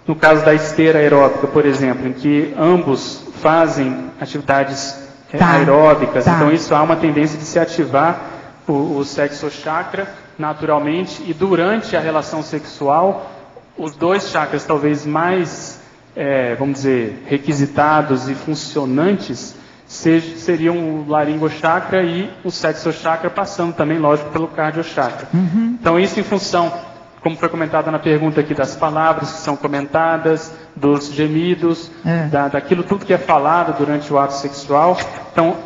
no caso da esteira aeróbica, por exemplo, em que ambos fazem atividades aeróbicas, então isso há uma tendência de se ativar o sexochakra naturalmente, e durante a relação sexual, os dois chakras talvez mais, vamos dizer, requisitados e funcionantes seriam o laringo chakra e o sexto chakra, passando também, lógico, pelo cardio chakra. Então, isso em função, como foi comentado na pergunta aqui, das palavras que são comentadas, dos gemidos, daquilo tudo que é falado durante o ato sexual. Então,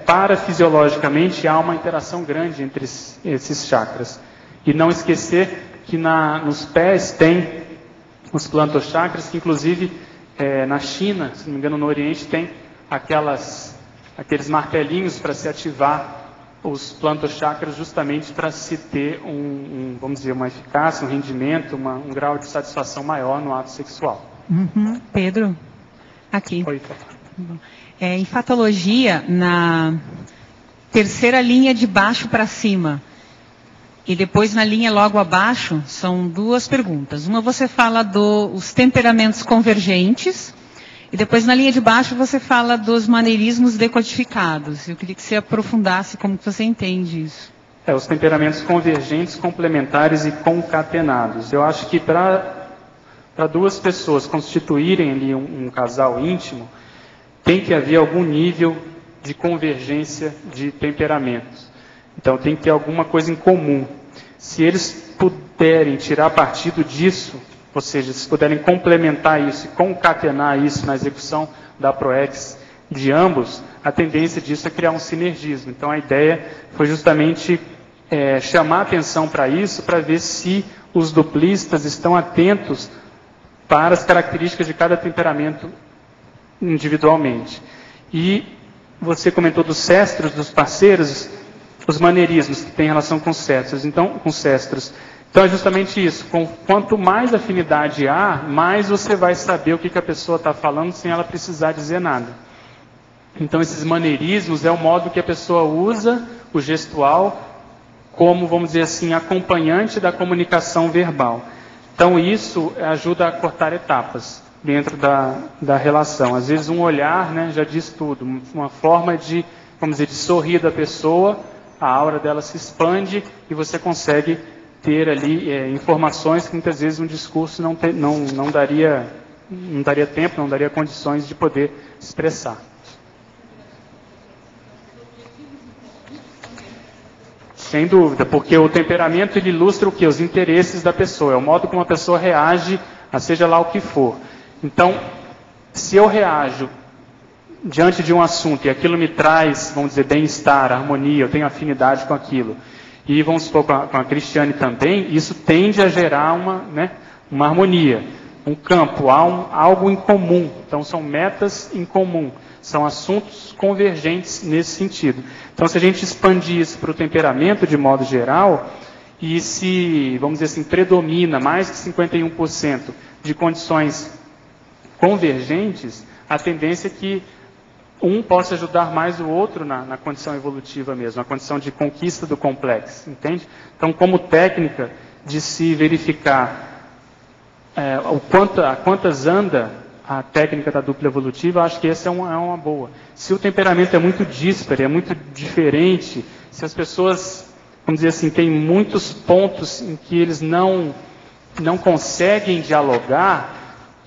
parafisiologicamente, há uma interação grande entre esses chakras. E não esquecer que nos pés tem os plantochakras, que inclusive na China, se não me engano no Oriente, tem aqueles martelinhos para se ativar os plantochakras, justamente para se ter vamos dizer, uma eficácia, um rendimento, um grau de satisfação maior no ato sexual. Pedro, aqui. Oi. Em fatologia, na terceira linha de baixo para cima, e depois na linha logo abaixo, são duas perguntas. Uma, você fala dos temperamentos convergentes, e depois na linha de baixo você fala dos maneirismos decodificados. Eu queria que você aprofundasse como que você entende isso. Os temperamentos convergentes, complementares e concatenados. Eu acho que para duas pessoas constituírem ali um casal íntimo, tem que haver algum nível de convergência de temperamentos. Então tem que ter alguma coisa em comum. Se eles puderem tirar partido disso, ou seja, se puderem complementar isso e concatenar isso na execução da ProEx de ambos, a tendência disso é criar um sinergismo. Então a ideia foi justamente chamar atenção para isso, para ver se os duplistas estão atentos para as características de cada temperamento individualmente. E você comentou dos cestros, dos parceiros, os maneirismos que têm relação com cestros. Então é justamente isso. Quanto mais afinidade há, mais você vai saber o que a pessoa está falando sem ela precisar dizer nada. Então esses maneirismos é o modo que a pessoa usa o gestual como, vamos dizer assim, acompanhante da comunicação verbal. Então isso ajuda a cortar etapas dentro da relação. Às vezes um olhar, né, já diz tudo. Uma forma de, vamos dizer, de sorrir da pessoa, a aura dela se expande e você consegue ter ali informações que muitas vezes um discurso não daria tempo, não daria condições de poder expressar. Sem dúvida, porque o temperamento ele ilustra o quê? Os interesses da pessoa, é o modo como a pessoa reage a seja lá o que for. Então, se eu reajo diante de um assunto e aquilo me traz, vamos dizer, bem-estar, harmonia, eu tenho afinidade com aquilo, e vamos supor com a Cristiane também, isso tende a gerar uma harmonia, um campo, algo em comum. Então são metas em comum, são assuntos convergentes nesse sentido. Então se a gente expandir isso para o temperamento de modo geral, e se, vamos dizer assim, predomina mais de 51% de condições convergentes, a tendência é que um possa ajudar mais o outro na condição evolutiva mesmo, na condição de conquista do complexo, entende? Então, como técnica de se verificar a quantas anda a técnica da dupla evolutiva, acho que essa é uma boa. Se o temperamento é muito díspare, é muito diferente, se as pessoas, vamos dizer assim, têm muitos pontos em que eles não conseguem dialogar,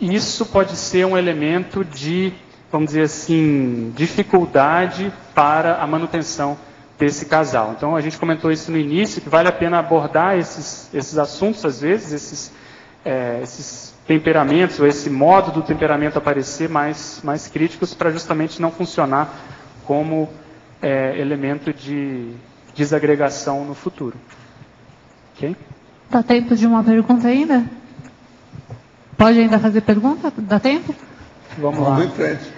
isso pode ser um elemento de, vamos dizer assim, dificuldade para a manutenção desse casal. Então a gente comentou isso no início, que vale a pena abordar esses assuntos, às vezes, esses temperamentos, ou esse modo do temperamento aparecer mais críticos, para justamente não funcionar como elemento de desagregação no futuro. Ok? Dá tempo de uma pergunta ainda? Pode ainda fazer pergunta? Dá tempo? Vamos lá,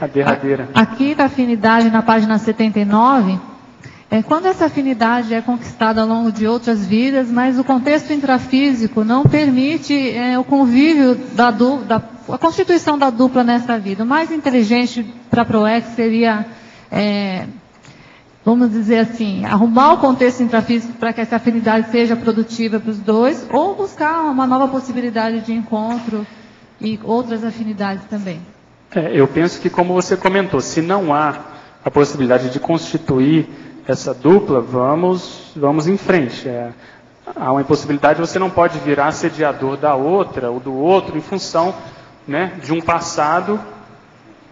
a derradeira. Aqui da afinidade, na página 79, quando essa afinidade é conquistada ao longo de outras vidas, mas o contexto intrafísico não permite o convívio a constituição da dupla nessa vida. O mais inteligente para a ProEx seria, vamos dizer assim, arrumar o contexto intrafísico para que essa afinidade seja produtiva para os dois, ou buscar uma nova possibilidade de encontro e outras afinidades também. Eu penso que, como você comentou, se não há a possibilidade de constituir essa dupla, vamos em frente. há uma impossibilidade, você não pode virar assediador da outra ou do outro em função, né, de um passado,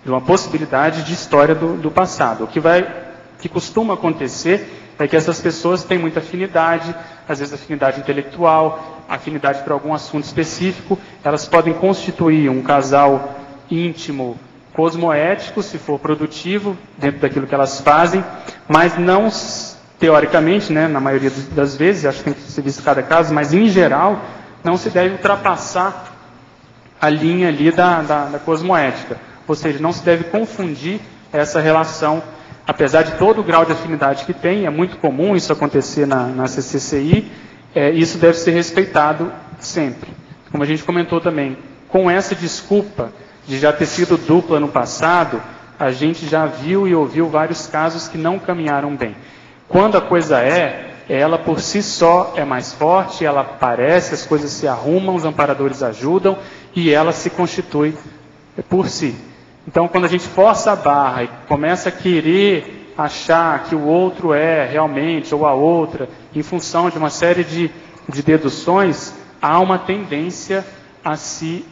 de uma possibilidade de história do passado. O que costuma acontecer é que essas pessoas têm muita afinidade, às vezes afinidade intelectual, afinidade para algum assunto específico, elas podem constituir um casal íntimo, cosmoético, se for produtivo, dentro daquilo que elas fazem, mas não, teoricamente, né, na maioria das vezes, acho que tem que ser visto cada caso, mas em geral, não se deve ultrapassar a linha ali da cosmoética. Ou seja, não se deve confundir essa relação, apesar de todo o grau de afinidade que tem, é muito comum isso acontecer na CCCI, isso deve ser respeitado sempre. Como a gente comentou também, com essa desculpa de já ter sido dupla no passado, a gente já viu e ouviu vários casos que não caminharam bem. Quando a coisa ela por si só é mais forte, ela aparece, as coisas se arrumam, os amparadores ajudam e ela se constitui por si. Então, quando a gente força a barra e começa a querer achar que o outro é realmente, ou a outra, em função de uma série de deduções, há uma tendência a se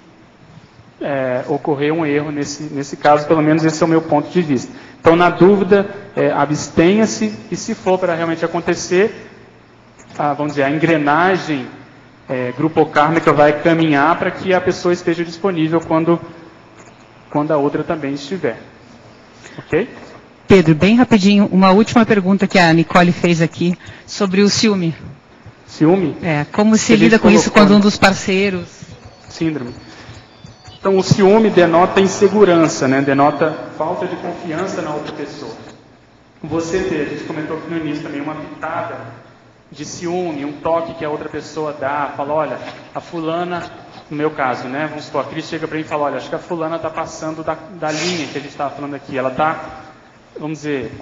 ocorrer um erro nesse caso, pelo menos esse é o meu ponto de vista. Então, na dúvida, abstenha-se, e se for para realmente acontecer, vamos dizer, a engrenagem grupocármica vai caminhar para que a pessoa esteja disponível quando a outra também estiver. Ok? Pedro, bem rapidinho, uma última pergunta que a Nicole fez aqui sobre o ciúme. Ciúme? Como se lida com isso quando um dos parceiros... Síndrome. Então, o ciúme denota insegurança, né? Denota falta de confiança na outra pessoa. Você ter, a gente comentou aqui no início também, uma pitada de ciúme, um toque que a outra pessoa dá, fala, olha, a fulana, no meu caso, né? Vamos supor, a Cris chega para mim e fala, olha, acho que a fulana está passando da linha que a gente estava falando aqui, ela está, vamos dizer,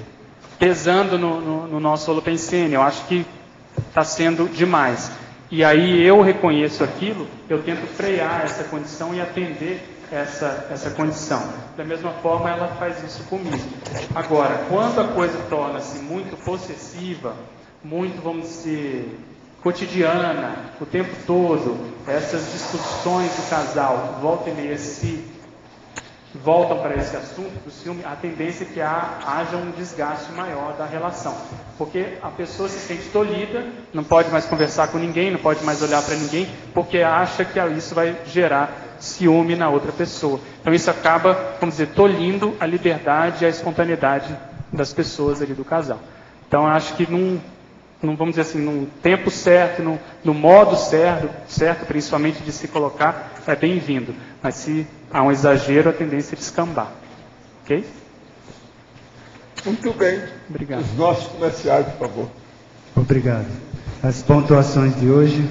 pesando no nosso holopensene, eu acho que está sendo demais. E aí eu reconheço aquilo, eu tento frear essa condição e atender essa condição. Da mesma forma, ela faz isso comigo. Agora, quando a coisa torna-se muito possessiva, muito, vamos dizer, cotidiana, o tempo todo, essas discussões do casal voltam e meia voltam para esse assunto do ciúme, a tendência é que haja um desgaste maior da relação. Porque a pessoa se sente tolhida, não pode mais conversar com ninguém, não pode mais olhar para ninguém, porque acha que isso vai gerar ciúme na outra pessoa. Então isso acaba, vamos dizer, tolhindo a liberdade e a espontaneidade das pessoas ali do casal. Então eu acho que num vamos dizer assim, num tempo certo, no modo certo, principalmente de se colocar, é bem-vindo. Mas se há um exagero, a tendência é descambar. Ok? Muito bem. Obrigado. Os nossos comerciais, por favor. Obrigado. As pontuações de hoje: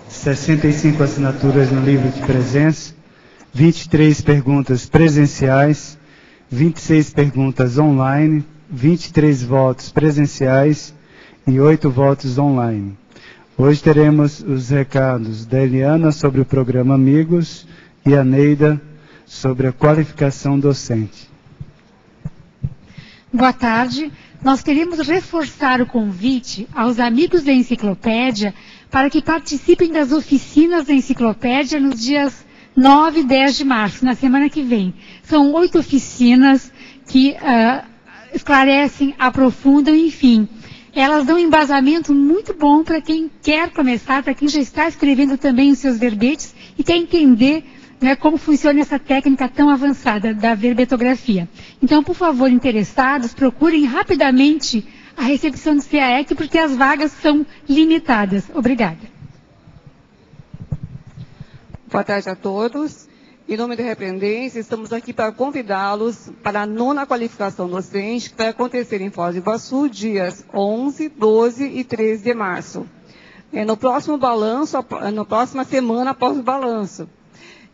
65 assinaturas no livro de presença, 23 perguntas presenciais, 26 perguntas online, 23 votos presenciais e 8 votos online. Hoje teremos os recados da Eliana sobre o programa Amigos e a Neida sobre a qualificação docente. Boa tarde. Nós queremos reforçar o convite aos amigos da Enciclopédia para que participem das oficinas da Enciclopédia nos dias 9 e 10 de março, na semana que vem. São 8 oficinas que esclarecem, aprofundam, enfim. Elas dão um embasamento muito bom para quem quer começar, para quem já está escrevendo também os seus verbetes e quer entender, né, como funciona essa técnica tão avançada da verbetografia. Então, por favor, interessados, procurem rapidamente a recepção do CAEC, porque as vagas são limitadas. Obrigada. Boa tarde a todos. Em nome da Repreendência, estamos aqui para convidá-los para a 9ª qualificação docente, que vai acontecer em Foz do Iguaçu, dias 11, 12 e 13 de março. No próximo balanço, na próxima semana após o balanço.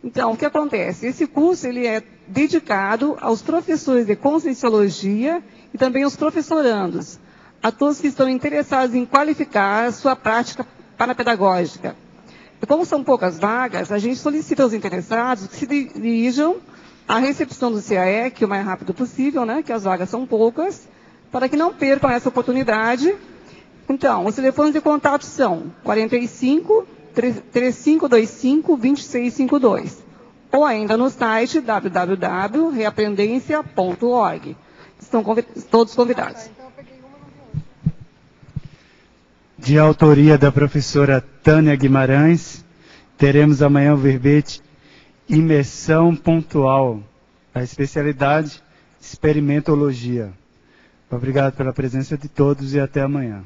Então, o que acontece? Esse curso ele é dedicado aos professores de Conscienciologia e também aos professorandos, a todos que estão interessados em qualificar a sua prática parapedagógica. E como são poucas vagas, a gente solicita aos interessados que se dirijam à recepção do CAEC o mais rápido possível, né, que as vagas são poucas, para que não percam essa oportunidade Então, os telefones de contato são 45 3525 2652 ou ainda no site www.reaprendência.org. Estão todos convidados. De autoria da professora Tânia Guimarães, teremos amanhã o verbete Imersão Pontual, a especialidade Experimentologia. Obrigado pela presença de todos e até amanhã.